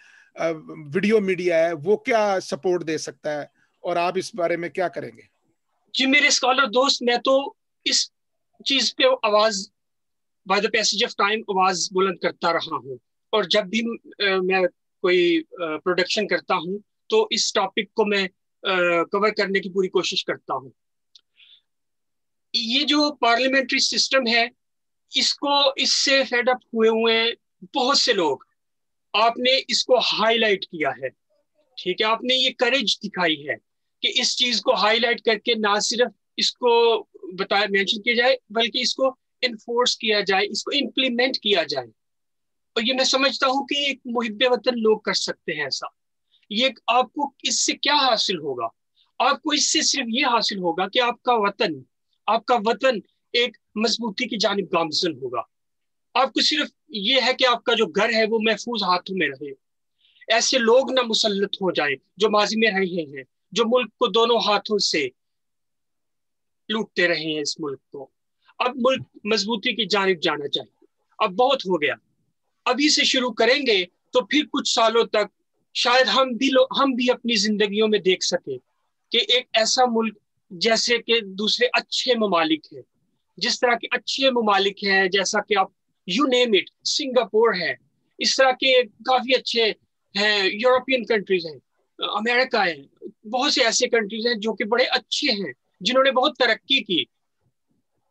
ویڈیو میڈیا ہے، وہ کیا سپورٹ دے سکتا ہے اور آپ اس بارے میں کیا کریں گے؟ جی میرے اسکالر دوست، میں تو اس چیز پہ آواز by the passage of time آواز بلند کرتا رہا ہوں، اور جب بھی میں کوئی پروڈکشن کرتا ہوں تو اس ٹاپک کو میں کور کرنے کی پوری کوشش کرتا ہوں. یہ جو پارلیمنٹری سسٹم ہے اس سے فیڈ اپ ہوئے بہت سے لوگ. آپ نے اس کو ہائی لائٹ کیا ہے، ٹھیک ہے، آپ نے یہ کریج دکھائی ہے کہ اس چیز کو ہائی لائٹ کر کے نہ صرف اس کو مینشن کیا جائے بلکہ اس کو انفورس کیا جائے، اس کو امپلیمنٹ کیا جائے. اور یہ میں سمجھتا ہوں کہ ایک محب وطن لوگ کر سکتے ہیں ایسا. یہ آپ کو اس سے کیا حاصل ہوگا؟ آپ کو اس سے صرف یہ حاصل ہوگا کہ آپ کا وطن ایک مضبوطی کی جانب گامزن ہوگا. آپ کو صرف یہ ہے کہ آپ کا جو گھر ہے وہ محفوظ ہاتھوں میں رہے، ایسے لوگ نہ مسلط ہو جائیں جو ماضی میں رہے ہیں، جو ملک کو دونوں ہاتھوں سے لوٹتے رہے ہیں اس ملک کو. اب ملک مضبوطی کی جانب جانا چاہیے. اب بہت ہو گیا، ابھی سے شروع کریں گے تو پھر کچھ سالوں تک شاید ہم بھی اپنی زندگیوں میں دیکھ سکیں کہ ایک ایسا ملک جیسے کہ دوسرے اچھے ممالک ہیں، جس طرح کے اچھے ممالک ہیں، جیسا کہ آپ یو نیم اٹ، سنگاپور ہے، اس طرح کے کافی اچھے ہیں، یورپین کنٹریز ہیں، امریکہ ہے، بہت سے ایسے کنٹریز ہیں جو کہ بڑے اچھے ہیں، جنہوں نے بہت ترقی کی.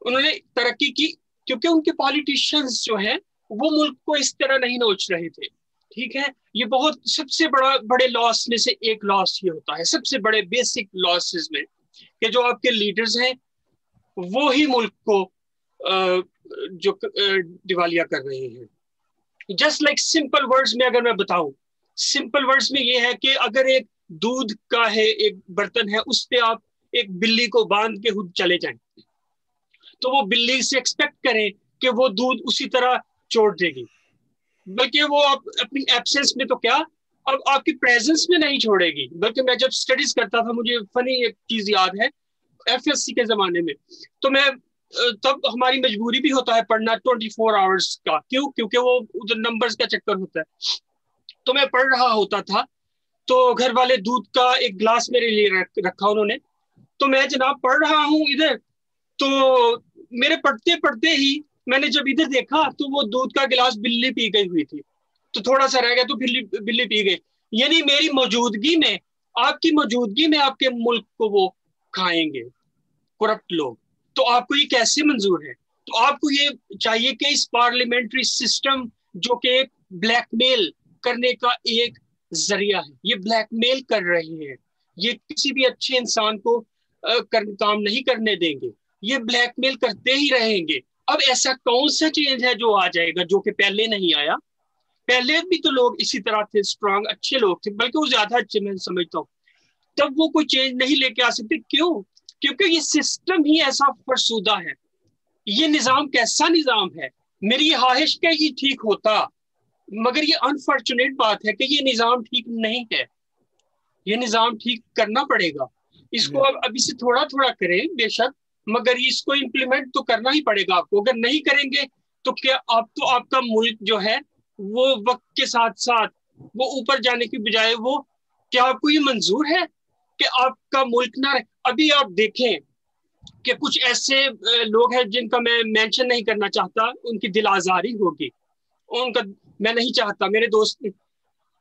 انہوں نے ترقی کی کیونکہ ان کے پالیٹیشینز جو ہیں وہ ملک کو اس طرح نہیں نوچ رہے تھے. ٹھیک ہے، یہ بہت سب سے بڑے لاس میں سے ایک لاس یہ ہوتا ہے، سب سے بڑے بیسک لاسز میں، کہ جو آپ کے لیڈرز ہیں وہی ملک کو جو دیوالیہ کر رہے ہیں. جسٹ لائک سمپل ورڈز میں اگر میں بتاؤں، سمپل ورڈز میں یہ ہے کہ اگر ایک دودھ کا ہے ایک برتن ہے، اس پہ آپ ایک بلی کو باندھ کے خود چلے جائیں تو وہ بلی سے ایکسپیکٹ کریں کہ وہ دودھ اسی طرح چھوڑ دے گی، بلکہ وہ آپ اپنی ایبسنس میں تو کیا اب آپ کی پریزنس میں نہیں چھوڑے گی. بلکہ میں جب سٹڈیز کرتا تھا مجھے فنی ایک چیز یاد ہے، FSC کے زمانے میں، تو میں تب ہماری مجبوری بھی ہوتا ہے پڑھنا 24 آورس کا. کیوں؟ کیونکہ وہ ادھر نمبرز کا چکر ہوتا ہے. تو میں پڑھ رہا ہوتا تھا تو گھر والے دودھ کا ایک گلاس میرے لیے رکھا انہوں نے. تو میں جناب پڑھ رہا ہوں ادھر, تو میرے پڑھتے پڑھتے ہی میں نے جب ادھر دیکھا تو وہ دودھ کا گلاس بلی پی گئی ہوئی تھی. تو تھوڑا سا رہ گیا تو بلی پی گئی. یعنی میری موجودگی میں, آپ کی موجودگی میں آپ کے ملک کو وہ کھائیں گے کرپٹ لوگ. تو آپ کو یہ کیسے منظور ہے؟ تو آپ کو یہ چاہیے کہ اس پارلیمنٹری سسٹم جو کہ بلیک میل کرنے کا ایک ذریعہ ہے, یہ بلیک میل کر رہے ہیں, یہ کسی بھی اچھے انسان کو کام نہیں کرنے دیں گے, یہ بلیک میل کرتے ہی رہیں گے. اب ایسا کون سا چینج ہے جو آ جائے گا جو کہ پہلے نہیں آیا؟ پہلے بھی تو لوگ اسی طرح تھے, اسٹرانگ اچھے لوگ تھے, بلکہ وہ زیادہ اچھے میں سمجھتا ہوں. تب وہ کوئی چینج نہیں لے کے آ سکتے. کیوں؟ کیونکہ یہ سسٹم ہی ایسا فرسودہ ہے. یہ نظام کیسا نظام ہے؟ میری یہ خواہش کہ یہ ٹھیک ہوتا, مگر یہ انفارچونیٹ بات ہے کہ یہ نظام ٹھیک نہیں ہے. یہ نظام ٹھیک کرنا پڑے گا. اس کو ابھی سے تھوڑا تھوڑا کریں بے شک, مگر اس کو امپلیمنٹ تو کرنا ہی پڑے گا آپ کو. اگر نہیں کریں گے تو کیا آپ کا ملک جو ہے وہ وقت کے ساتھ ساتھ وہ اوپر جانے کی بجائے وہ, کیا آپ کو یہ منظور ہے کہ آپ کا ملک نہ رہے؟ ابھی آپ دیکھیں کہ کچھ ایسے لوگ ہیں جن کا میں مینشن نہیں کرنا چاہتا, ان کی دل آزاری ہوگی, ان کا میں نہیں چاہتا, میرے دوست,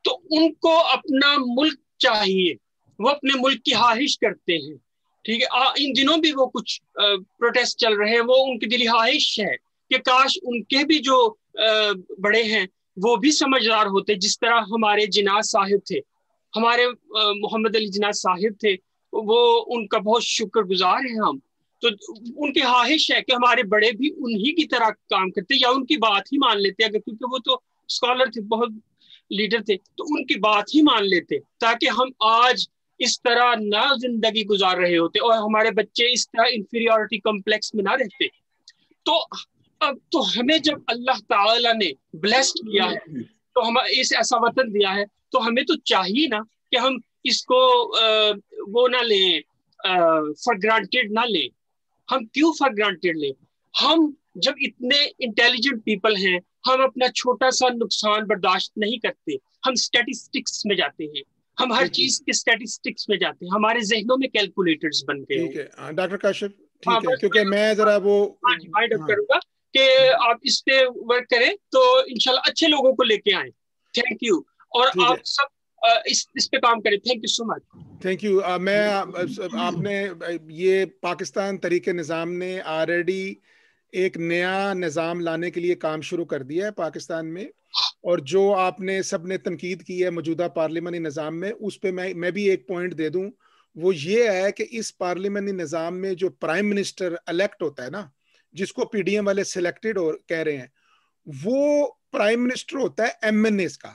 تو ان کو اپنا ملک چاہیے, وہ اپنے ملک کی خواہش کرتے ہیں. ٹھیک ہے, ان دنوں بھی وہ کچھ پروٹیسٹ چل رہے ہیں, وہ ان کی دلی خواہش ہے کہ کاش ان کے بھی جو بڑے ہیں وہ بھی سمجھدار ہوتے, جس طرح ہمارے جناح صاحب تھے, ہمارے محمد علی جناح صاحب تھے, وہ ان کا بہت شکر گزار ہیں ہم. تو ان کی خواہش ہے کہ ہمارے بڑے بھی انہی کی طرح کام کرتے یا ان کی بات ہی مان لیتے, اگر کیونکہ وہ تو اسکالر تھے, بہت لیڈر تھے, تو ان کی بات ہی مان لیتے تاکہ ہم آج اس طرح نہ زندگی گزار رہے ہوتے اور ہمارے بچے اس طرح انفیریورٹی کمپلیکس میں نہ رہتے. تو اب تو ہمیں جب اللہ تعالی نے بلیسڈ کیا ہے, تو ہم اس ایسا وطن دیا ہے, تو ہمیں تو چاہیے نا کہ ہم اس کو وہ نہ لیں, فار گرانٹیڈ نہ لیں. ہم کیوں فار گرانٹیڈ لیں؟ ہم جب اتنے انٹیلیجنٹ پیپل ہیں, ہم اپنا چھوٹا سا نقصان برداشت نہیں کرتے, ہم اسٹیٹسٹکس میں جاتے ہیں, ہم ہر چیز کے اسٹیٹسٹکس میں جاتے ہیں, ہمارے ذہنوں میں کیلکولیٹرز بن گئے. ٹھیک ہے ڈاکٹر کاشف, ٹھیک ہے, کیونکہ میں ذرا وہ کروں گا کہ آپ اس پہ ورک کریں تو انشاءاللہ اچھے لوگوں کو لے کے آئیں. تھینک یو, اور آپ سب اس پہ کام کریں. Thank you so much. Thank you. میں آپ نے یہ پاکستان تحریک نظام نے آلریڈی ایک نیا نظام لانے کے لیے کام شروع کر دیا ہے پاکستان میں, اور جو آپ نے سب نے تنقید کی ہے موجودہ پارلیمانی نظام میں, اس پہ میں بھی ایک پوائنٹ دے دوں. وہ یہ ہے کہ اس پارلیمانی نظام میں جو پرائم منسٹر الیکٹ ہوتا ہے نا, جس کو پی ڈی ایم والے سلیکٹڈ کہہ رہے ہیں, وہ پرائم منسٹر ہوتا ہے ایم این ایز کا.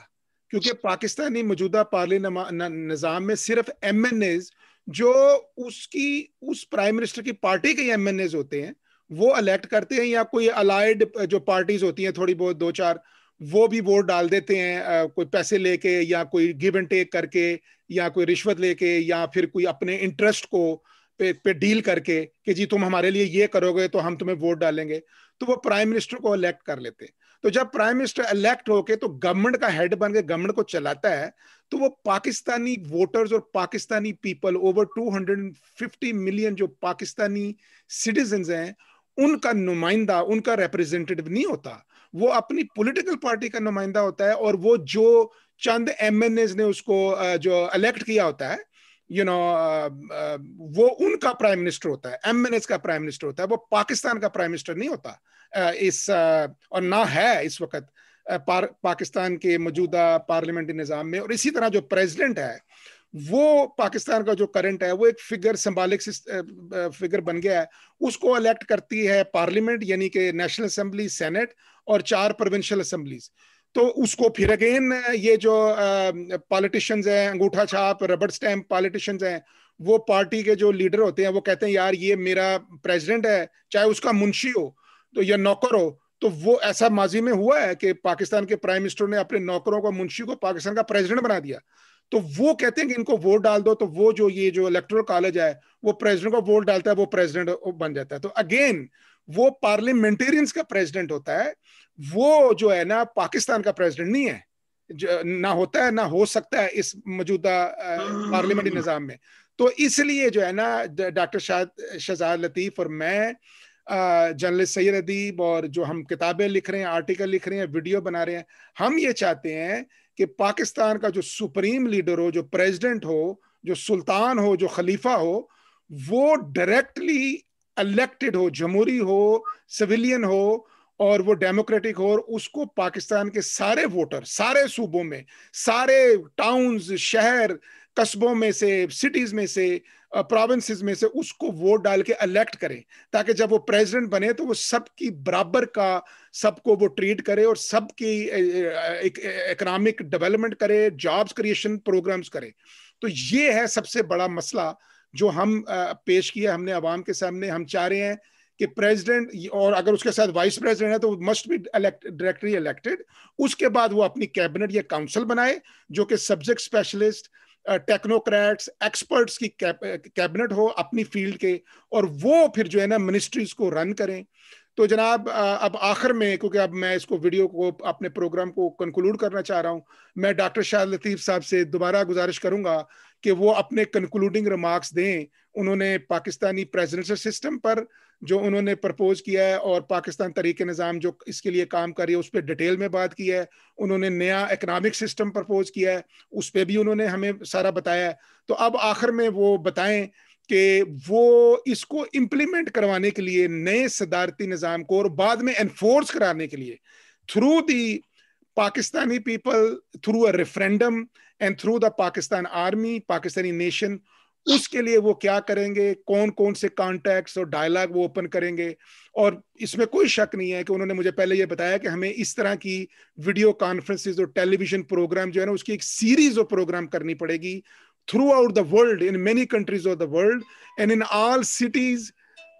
کیونکہ پاکستانی موجودہ پارلیمانی نظام میں صرف ایم این ایز جو اس پرائم منسٹر کی پارٹی کے ایم این ایز ہوتے ہیں وہ الیکٹ کرتے ہیں, یا کوئی الائیڈ جو پارٹیز ہوتی ہیں تھوڑی بہت 2-4, وہ بھی ووٹ ڈال دیتے ہیں کوئی پیسے لے کے, یا کوئی گیو اینڈ ٹیک کر کے, یا کوئی رشوت لے کے, یا پھر کوئی اپنے انٹرسٹ کو پہ ڈیل کر کے کہ جی تم ہمارے لیے یہ کرو گے تو ہم تمہیں ووٹ ڈالیں گے, تو وہ پرائم منسٹر کو الیکٹ کر لیتے ہیں. تو جب پرائم منسٹر الیکٹ ہو کے تو گورنمنٹ کا ہیڈ بن کے گورنمنٹ کو چلاتا ہے, تو وہ پاکستانی ووٹرز اور پاکستانی پیپل اوور 250 ملین جو پاکستانی سٹیزنز ہیں, ان کا نمائندہ, ان کا ریپرزینٹیٹو نہیں ہوتا, وہ اپنی پولیٹیکل پارٹی کا نمائندہ ہوتا ہے. اور وہ جو چند ایم این ایز نے اس کو جو الیکٹ کیا ہوتا ہے, وہ ان کا پرائم منسٹر ہوتا ہے, ایم این ایز کا پرائم منسٹر ہوتا ہے, وہ پاکستان کا پرائم منسٹر نہیں ہوتا اور نہ ہے اس وقت پاکستان کے موجودہ پارلیمنٹری نظام میں. اور اسی طرح جو پریزیڈنٹ ہے وہ پاکستان کا جو کرنٹ ہے وہ ایک فگر, سمبولک فگر بن گیا ہے. اس کو الیکٹ کرتی ہے پارلیمنٹ, یعنی کہ نیشنل اسمبلی, سینٹ اور 4 پروونشل اسمبلیز. تو اس کو پھر اگین یہ جو پالیٹیشنز ہیں, انگوٹھا چھاپ, ربڑ سٹیمپ پالیٹیشنز ہیں, وہ پارٹی کے جو لیڈر ہوتے ہیں وہ کہتے ہیں یار یہ میرا پریزیڈنٹ ہے, چاہے اس کا منشی ہو تو یا نوکر ہو. تو وہ ایسا ماضی میں ہوا ہے کہ پاکستان کے پرائم منسٹر نے اپنے نوکروں کو, منشی کو پاکستان کا پریزیڈنٹ بنا دیا. تو وہ کہتے ہیں کہ ان کو ووٹ ڈال دو, تو وہ جو یہ جو الیکٹورل کالج ہے وہ پریزیڈنٹ کو ووٹ ڈالتا ہے, وہ پریزیڈنٹ بن جاتا ہے. تو اگین وہ پارلیمنٹیرینز کا پریزیڈنٹ ہوتا ہے, وہ جو ہے نا پاکستان کا پریزیڈنٹ نہیں ہے, نہ ہوتا ہے نہ ہو سکتا ہے اس موجودہ پارلیمنٹری نظام میں. تو اس لیے جو ہے نا ڈاکٹر شہزاد لطیف اور میں, جرنلسٹ سید ادیب, اور جو ہم کتابیں لکھ رہے ہیں, آرٹیکل لکھ رہے ہیں, ویڈیو بنا رہے ہیں, ہم یہ چاہتے ہیں کہ پاکستان کا جو سپریم لیڈر ہو, جو پریزیڈنٹ ہو, جو سلطان ہو, جو خلیفہ ہو, وہ ڈائریکٹلی الیکٹڈ ہو, جمہوری ہو, سویلین ہو, اور وہ ڈیموکریٹک ہو, اور اس کو پاکستان کے سارے ووٹر, سارے صوبوں میں, سارے ٹاؤنز, شہر, قصبوں میں سے, سٹیز میں سے, پروونسز میں سے اس کو ووٹ ڈال کے الیکٹ کریں, تاکہ جب وہ پریزیڈنٹ بنے تو وہ سب کی برابر کا, سب کو وہ ٹریٹ کرے, اور سب کی اکنامک ڈیولپمنٹ کرے, جابز کریشن پروگرامز کرے. تو یہ ہے سب سے بڑا مسئلہ جو ہم پیش کیا ہم نے عوام کے سامنے. ہم چاہ رہے ہیں کہ پریزیڈنٹ, اور اگر اس کے ساتھ وائس پریزیڈنٹ ہے تو مسٹ بی ڈائریکٹلی الیکٹڈ, اس کے بعد وہ اپنی کیبنٹ یا کاؤنسل بنائے جو کہ سبجیکٹ اسپیشلسٹ, ٹیکنوکریٹس, ایکسپرٹس کی کیبنٹ ہو اپنی فیلڈ کے, اور وہ پھر جو ہے نا منسٹریز کو رن کریں. تو جناب اب آخر میں, کیونکہ اب میں اس کو ویڈیو کو اپنے پروگرام کو کنکلوڈ کرنا چاہ رہا ہوں, میں ڈاکٹر شاہد لطیف صاحب سے دوبارہ گزارش کروں گا کہ وہ اپنے کنکلوڈنگ ریمارکس دیں. انہوں نے پاکستانی پریزیڈنشل سسٹم پر جو انہوں نے پرپوز کیا ہے, اور پاکستان طریق نظام جو اس کے لیے کام کر رہی ہے, اس پہ ڈیٹیل میں بات کی ہے. انہوں نے نیا اکنامک سسٹم پرپوز کیا ہے, اس پہ بھی انہوں نے ہمیں سارا بتایا ہے. تو اب آخر میں وہ بتائیں کہ وہ اس کو امپلیمنٹ کروانے کے لیے نئے صدارتی نظام کو, اور بعد میں انفورس کرانے کے لیے through the Pakistani people, through a referendum and through the Pakistan army, Pakistani nation, اس کے لیے وہ کیا کریں گے, کون کون سے کانٹیکٹس اور ڈائلاگ وہ اوپن کریں گے. اور اس میں کوئی شک نہیں ہے کہ انہوں نے مجھے پہلے یہ بتایا کہ ہمیں اس طرح کی ویڈیو کانفرنسز اور ٹیلی ویژن پروگرام جو ہے نا, اس کی ایک سیریز آف پروگرام کرنی پڑے گی throughout the world, in many countries of the world, and in all cities,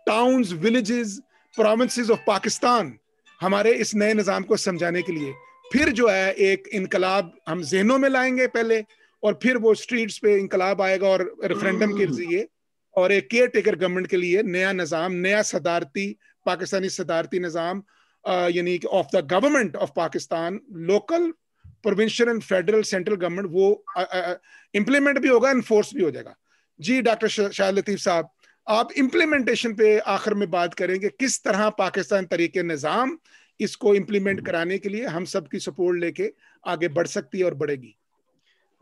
towns, villages, provinces of Pakistan, ہمارے اس نئے نظام کو سمجھانے کے لیے. پھر جو ہے ایک انقلاب ہم ذہنوں میں لائیں گے پہلے, اور پھر وہ سٹریٹس پہ انقلاب آئے گا, اور ریفرینڈم کے ذریعے, اور ایک کیئر ٹیکر گورنمنٹ کے لیے نیا نظام, نیا صدارتی پاکستانی صدارتی نظام, یعنی کہ of the government of Pakistan, local, provincial and federal, central government, وہ امپلیمنٹ بھی ہوگا, انفورس بھی ہو جائے گا. جی ڈاکٹر شاہد لطیف صاحب, آپ امپلیمنٹیشن پہ آخر میں بات کریں کہ کس طرح پاکستان طریق نظام اس کو امپلیمنٹ کرانے کے لیے ہم سب کی سپورٹ لے کے آگے بڑھ سکتی ہے اور بڑھے گی.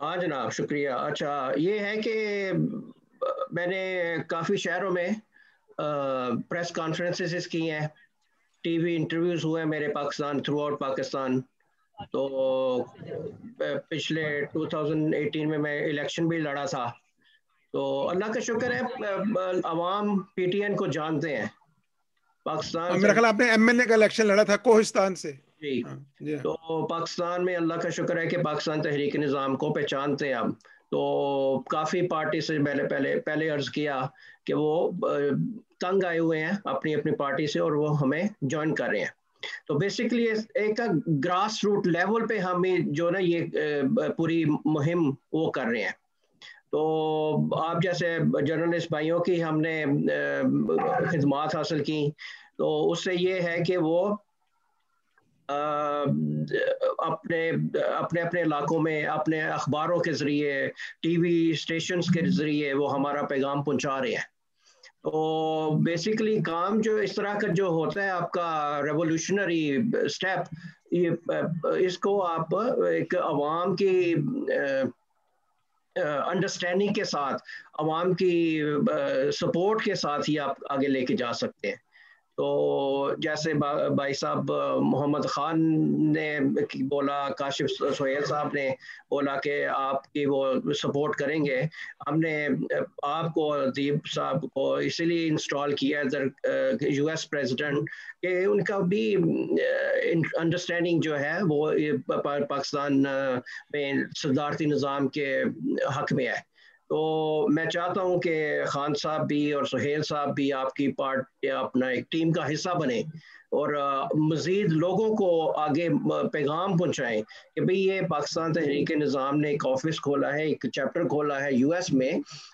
ہاں جناب, شکریہ. اچھا, یہ ہے کہ میں نے کافی شہروں میں پریس کانفرنسز کی ہیں, ٹی وی انٹرویوز ہوئے میرے پاکستان, تھرو آؤٹ پاکستان. تو پچھلے 2018 میں الیکشن بھی لڑا تھا. تو اللہ کا شکر ہے عوام پی ٹی این کو جانتے ہیں پاکستان. میرا خیال آپ نے ایم این اے کا الیکشن لڑا تھا کوہستان سے. جی, تو پاکستان میں اللہ کا شکر ہے کہ پاکستان تحریک نظام کو پہچانتے ہیں ہم. تو کافی پارٹی سے پہلے عرض کیا کہ وہ تنگ آئے ہوئے ہیں اپنی اپنی پارٹی سے, اور وہ ہمیں جوائن کر رہے ہیں. تو بیسکلی ایک گراس روٹ لیول پہ ہم جو نا یہ پوری مہم وہ کر رہے ہیں. تو آپ جیسے جرنلسٹ بھائیوں کی ہم نے خدمات حاصل کی, تو اس سے یہ ہے کہ وہ اپنے علاقوں میں اپنے اخباروں کے ذریعے, ٹی وی اسٹیشنز کے ذریعے وہ ہمارا پیغام پہنچا رہے ہیں. تو بیسیکلی کام جو اس طرح کا جو ہوتا ہے آپ کا ریولوشنری اسٹیپ, اس کو آپ ایک عوام کی انڈرسٹینڈنگ کے ساتھ, عوام کی سپورٹ کے ساتھ ہی آپ آگے لے کے جا سکتے ہیں. تو جیسے بھائی صاحب محمد خان نے بولا, کاشف سہیل صاحب نے بولا کہ آپ کی وہ سپورٹ کریں گے. ہم نے آپ کو, ادیب صاحب کو اسی لیے انسٹال کیا یو ایس پریزیڈنٹ, کہ ان کا بھی انڈرسٹینڈنگ جو ہے وہ پاکستان میں صدارتی نظام کے حق میں ہے. تو میں چاہتا ہوں کہ خان صاحب بھی اور سہیل صاحب بھی آپ کی پارٹ یا اپنا ایک ٹیم کا حصہ بنے, اور مزید لوگوں کو آگے پیغام پہنچائیں کہ بھئی یہ پاکستان تحریک نظام نے ایک آفس کھولا ہے، ایک چیپٹر کھولا ہے یو ایس میں،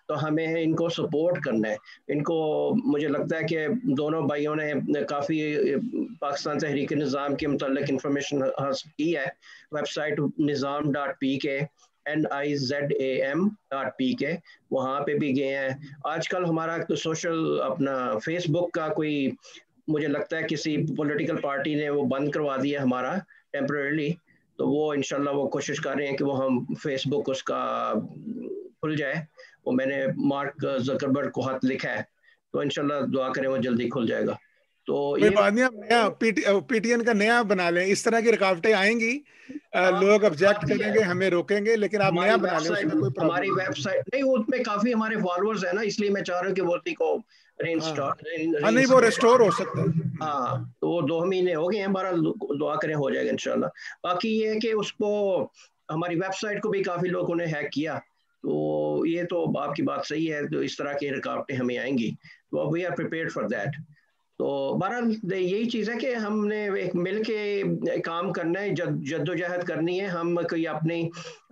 تو ہمیں ان کو سپورٹ کرنا ہے. ان کو مجھے لگتا ہے کہ دونوں بھائیوں نے کافی پاکستان تحریک نظام کے متعلق انفارمیشن حاصل کی ہے. ویب سائٹ nizam.pk nizam.pk وہاں پہ بھی گئے ہیں. آج کل ہمارا سوشل اپنا فیس بک کا کوئی مجھے لگتا ہے کسی پولیٹیکل پارٹی نے وہ بند کروا دیا ہمارا ٹیمپرریلی، تو وہ انشاءاللہ وہ کوشش کر رہے ہیں کہ وہ ہم فیس بک اس کا کھل جائے. وہ میں نے مارک زکربرگ کو خط لکھا ہے، تو انشاءاللہ دعا کریں وہ جلدی کھل جائے گا. تو کوئی بات نہیں، ہم نیا پی ٹی این کا نیا بنا لیں. اس طرح کی رکاوٹیں آئیں گی، لوگ آبجیکٹ کریں گے، ہمیں روکیں گے، لیکن آپ نیا بنا لیں، اس میں کوئی پرابلم ہماری ویب سائٹ نہیں، اس میں کافی ہمارے فالوورز ہیں نا، اس لیے میں چاہ رہا ہوں کہ وہ کو نہیں وہ ریسٹور ہو سکتا ہے. ہاں تو وہ 2 مہینے ہو گئے ہیں، ہمارا دعا کریں ہو جائے گا انشاءاللہ. باقی یہ ہے کہ اس کو ہماری ویب سائٹ کو بھی کافی لوگوں نے ہیک کیا، تو یہ تو آپ کی بات صحیح ہے، تو اس طرح کی رکاوٹیں ہمیں آئیں گی، تو we are prepared for that. تو بہرحال یہی چیز ہے کہ ہم نے ایک مل کے کام کرنا ہے، جدوجہد کرنی ہے. ہم کوئی اپنی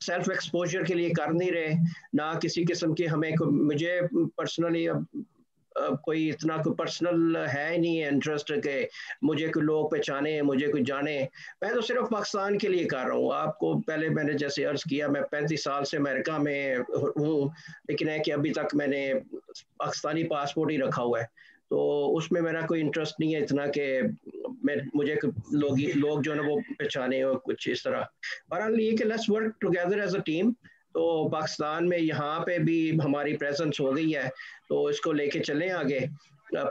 سیلف ایکسپوجر کے لیے کر نہیں رہے، نہ کسی قسم کی ہمیں مجھے پرسنلی کوئی اتنا کوئی پرسنل ہے نہیں ہے انٹرسٹ کہ مجھے کوئی لوگ پہچانے، مجھے کوئی جانے. میں تو صرف پاکستان کے لیے کر رہا ہوں. آپ کو پہلے میں نے جیسے عرض کیا، میں 35 سال سے امریکہ میں ہوں، لیکن ہے کہ ابھی تک میں نے پاکستانی پاسپورٹ ہی رکھا ہوا ہے، تو اس میں میرا کوئی انٹرسٹ نہیں ہے اتنا کہ مجھے لوگ جو ہے نا وہ پہچانے ہو کچھ اس طرح. بہرحال یہ کہ let's work together as a team. تو پاکستان میں یہاں پہ بھی ہماری پریزنس ہو گئی ہے، تو اس کو لے کے چلیں آگے.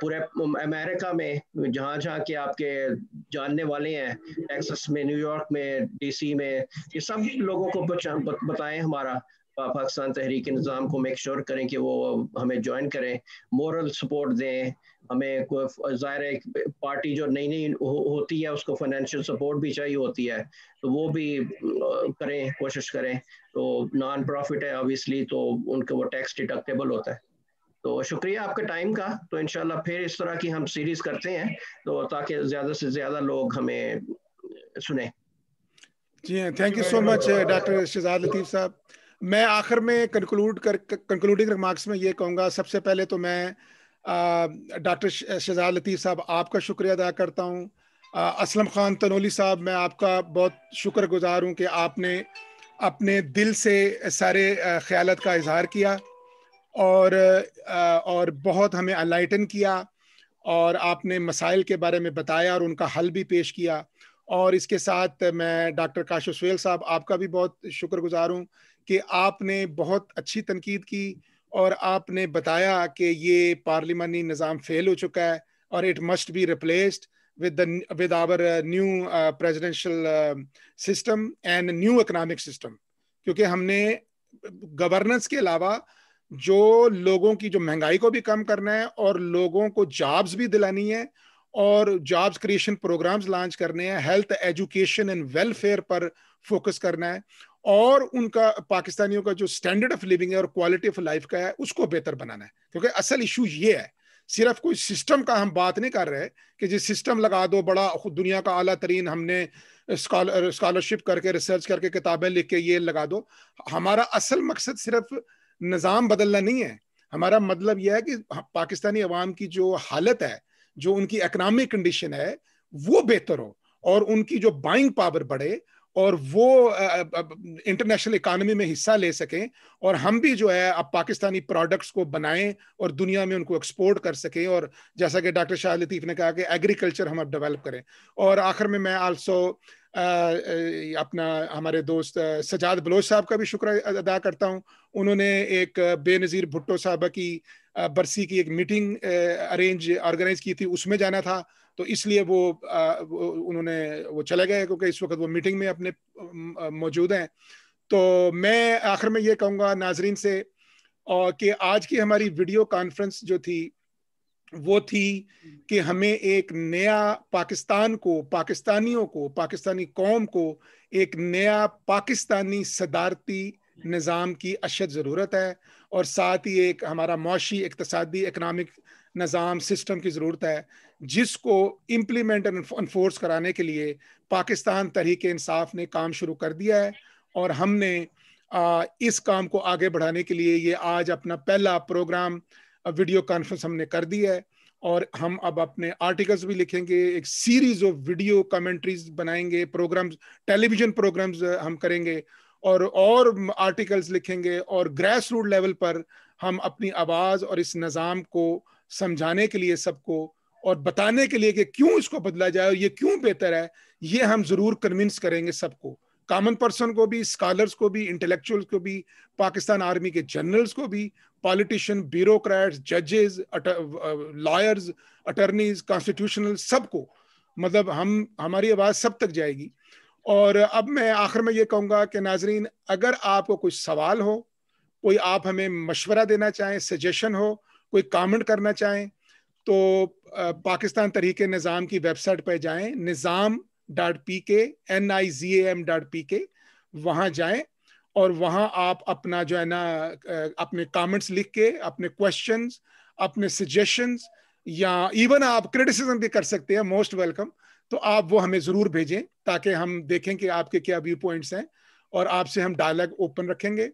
پورے امریکہ میں جہاں جہاں کے آپ کے جاننے والے ہیں، ٹیکسس میں، نیو یارک میں، ڈی سی میں، یہ سب لوگوں کو بتائیں ہمارا پاکستان تحریک نظام کو. میک شور کریں کہ وہ ہمیں جوائن کریں، مورل سپورٹ دیں ہمیں. ظاہر ہے پارٹی جو نئی نئی ہوتی ہے اس کو فائنینشیل سپورٹ بھی چاہیے ہوتی ہے، تو وہ بھی کریں، کوشش کریں. تو نان پروفٹ ہے آبویسلی، تو ان کا وہ ٹیکس ڈیڈکٹیبل ہوتا ہے. تو شکریہ آپ کے ٹائم کا. تو انشاءاللہ پھر اس طرح کی ہم سیریز کرتے ہیں، تو تاکہ زیادہ سے زیادہ لوگ ہمیں سنیں. جی ہاں، thank you so much doctor Shahzad Latif صاحب. میں آخر میں کنکلوڈنگ ریمارکس میں یہ کہوں گا، سب سے پہلے تو میں ڈاکٹر شہزاد لطیف صاحب آپ کا شکریہ ادا کرتا ہوں. اسلم خان تنولی صاحب، میں آپ کا بہت شکر گزار ہوں کہ آپ نے اپنے دل سے سارے خیالات کا اظہار کیا اور بہت ہمیں انلائٹن کیا، اور آپ نے مسائل کے بارے میں بتایا اور ان کا حل بھی پیش کیا. اور اس کے ساتھ میں ڈاکٹر کاشف سہیل صاحب آپ کا بھی بہت شکر گزار ہوں کہ آپ نے بہت اچھی تنقید کی، اور آپ نے بتایا کہ یہ پارلیمانی نظام فیل ہو چکا ہے اور it must be replaced with our new presidential system and new economic system. کیونکہ ہم نے گورننس کے علاوہ جو لوگوں کی جو مہنگائی کو بھی کم کرنا ہے، اور لوگوں کو جابز بھی دلانی ہے، اور جابز کریشن پروگرامز لانچ کرنے ہیں، health, education and welfare per focus کرنا ہے، اور ان کا پاکستانیوں کا جو سٹینڈرڈ آف لیونگ ہے اور کوالٹی آف لائف کا ہے اس کو بہتر بنانا ہے. کیونکہ اصل ایشو یہ ہے، صرف کوئی سسٹم کا ہم بات نہیں کر رہے کہ جی سسٹم لگا دو، بڑا دنیا کا اعلیٰ ترین ہم نے اسکالرشپ کر کے، ریسرچ کر کے، کتابیں لکھ کے یہ لگا دو. ہمارا اصل مقصد صرف نظام بدلنا نہیں ہے. ہمارا مطلب یہ ہے کہ پاکستانی عوام کی جو حالت ہے، جو ان کی اکنامک کنڈیشن ہے، وہ بہتر ہو، اور ان کی جو بائنگ پاور بڑھے، اور وہ انٹرنیشنل اکانومی میں حصہ لے سکیں، اور ہم بھی جو ہے اب پاکستانی پروڈکٹس کو بنائیں اور دنیا میں ان کو ایکسپورٹ کر سکیں. اور جیسا کہ ڈاکٹر شاہ لطیف نے کہا کہ ایگریکلچر ہم اب ڈیولپ کریں. اور آخر میں آلسو اپنا ہمارے دوست سجاد بلوچ صاحب کا بھی شکر ادا کرتا ہوں. انہوں نے ایک بے نظیر بھٹو صاحبہ کی برسی کی ایک میٹنگ آرگنائز کی تھی، اس میں جانا تھا، تو اس لیے انہوں نے وہ چلے گئے کیونکہ اس وقت وہ میٹنگ میں اپنے موجود ہیں. تو میں آخر میں یہ کہوں گا ناظرین سے کہ آج کی ہماری ویڈیو کانفرنس جو تھی وہ تھی کہ ہمیں ایک نیا پاکستان کو، پاکستانیوں کو، پاکستانی قوم کو ایک نیا پاکستانی صدارتی نظام کی اشد ضرورت ہے، اور ساتھ ہی ایک ہمارا معاشی، اقتصادی، اکنامک نظام سسٹم کی ضرورت ہے جس کو امپلیمنٹ انفورس کرانے کے لیے پاکستان تحریک انصاف نے کام شروع کر دیا ہے، اور ہم نے اس کام کو آگے بڑھانے کے لیے یہ آج اپنا پہلا پروگرام ویڈیو کانفرنس ہم نے کر دی ہے، اور ہم اب اپنے آرٹیکلز بھی لکھیں گے، ایک سیریز آف ویڈیو کمنٹریز بنائیں گے، پروگرامز، ٹیلی ویژن پروگرامز ہم کریں گے، اور آرٹیکلز لکھیں گے، اور گریس روٹ لیول پر ہم اپنی آواز اور اس نظام کو سمجھانے کے لیے سب کو، اور بتانے کے لیے کہ کیوں اس کو بدلا جائے اور یہ کیوں بہتر ہے، یہ ہم ضرور کنونس کریں گے سب کو، کامن پرسن کو بھی، اسکالرز کو بھی، انٹلیکچوئلز کو بھی، پاکستان آرمی کے جنرلز کو بھی، پالیٹیشین، بیوروکریٹس، ججز، لائرز، اٹرنیز، کانسٹیٹیوشنل، سب کو، مطلب ہماری آواز سب تک جائے گی۔ اور اب میں آخر میں یہ کہوں گا کہ ناظرین، اگر آپ کو کوئی سوال ہو، کوئی آپ ہمیں مشورہ دینا چاہیں، سجیشن ہو، کوئی کامنٹ کرنا چاہیں، تو پاکستان تحریک نظام کی ویب سائٹ پہ جائیں، nizam.pk NIZAM.pk، وہاں جائیں اور وہاں آپ اپنا جو ہے نا اپنے کامنٹس لکھ کے، اپنے کوشچنز، اپنے سجیشنز، یا ایون آپ کریٹیسزم بھی کر سکتے ہیں، موسٹ ویلکم، تو آپ وہ ہمیں ضرور بھیجیں تاکہ ہم دیکھیں کہ آپ کے کیا ویو پوائنٹس ہیں، اور آپ سے ہم ڈائلاگ اوپن رکھیں گے۔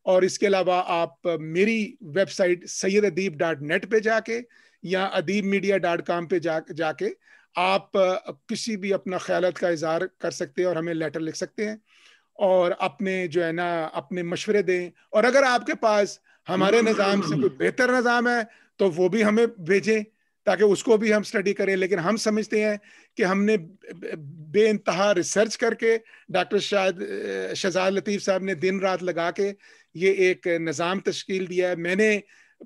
اور اس کے علاوہ آپ میری ویب سائٹ SayyidAdeeb.net پہ جا کے یا adibmedia.com پہ جا کے آپ کسی بھی اپنا خیالات کا اظہار کر سکتے ہیں اور ہمیں لیٹر لکھ سکتے ہیں، اور اپنے جو ہے نا اپنے مشورے دیں، اور اگر آپ کے پاس ہمارے نظام سے کوئی بہتر نظام ہے تو وہ بھی ہمیں بھیجیں تاکہ اس کو بھی ہم سٹڈی کریں۔ لیکن ہم سمجھتے ہیں کہ ہم نے بے انتہا ریسرچ کر کے، ڈاکٹر شہزاد لطیف صاحب نے دن رات لگا کے یہ ایک نظام تشکیل دیا ہے۔ میں نے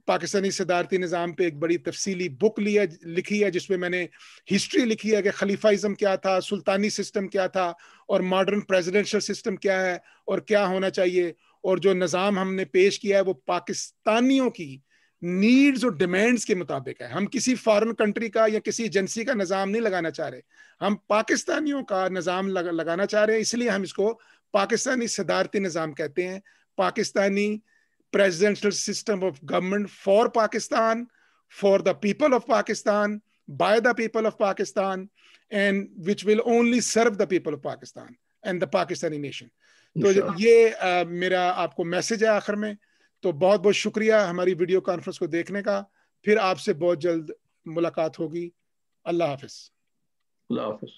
پاکستانی صدارتی نظام پہ ایک بڑی تفصیلی بک لکھی ہے جس میں نے ہسٹری لکھی ہے کہ خلیفہ ازم کیا تھا، سلطانی سسٹم کیا تھا، اور ماڈرن پریزیڈنشل سسٹم کیا ہے اور کیا ہونا چاہیے، اور جو نظام ہم نے پیش کیا ہے وہ پاکستانیوں کی نیڈز اور ڈیمانڈز کے مطابق ہے۔ ہم کسی فارن کنٹری کا یا کسی ایجنسی کا نظام نہیں لگانا چاہ رہے، ہم پاکستانیوں کا نظام لگانا چاہ رہے ہیں، اس لیے ہم اس کو پاکستانی صدارتی نظام کہتے ہیں، Pakistani presidential system of government for Pakistan, for the people of Pakistan, by the people of Pakistan, and which will only serve the people of Pakistan and the Pakistani nation. تو یہ میرا آپ کو میسج ہے آخر میں۔ تو بہت بہت شکریہ ہماری ویڈیو کانفرنس کو دیکھنے کا، پھر آپ سے بہت جلد ملاقات ہوگی۔ اللہ حافظ۔ اللہ حافظ۔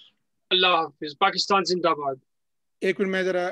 اللہ حافظ۔ پاکستان زندہ باد۔ ایک منٹ میں ذرا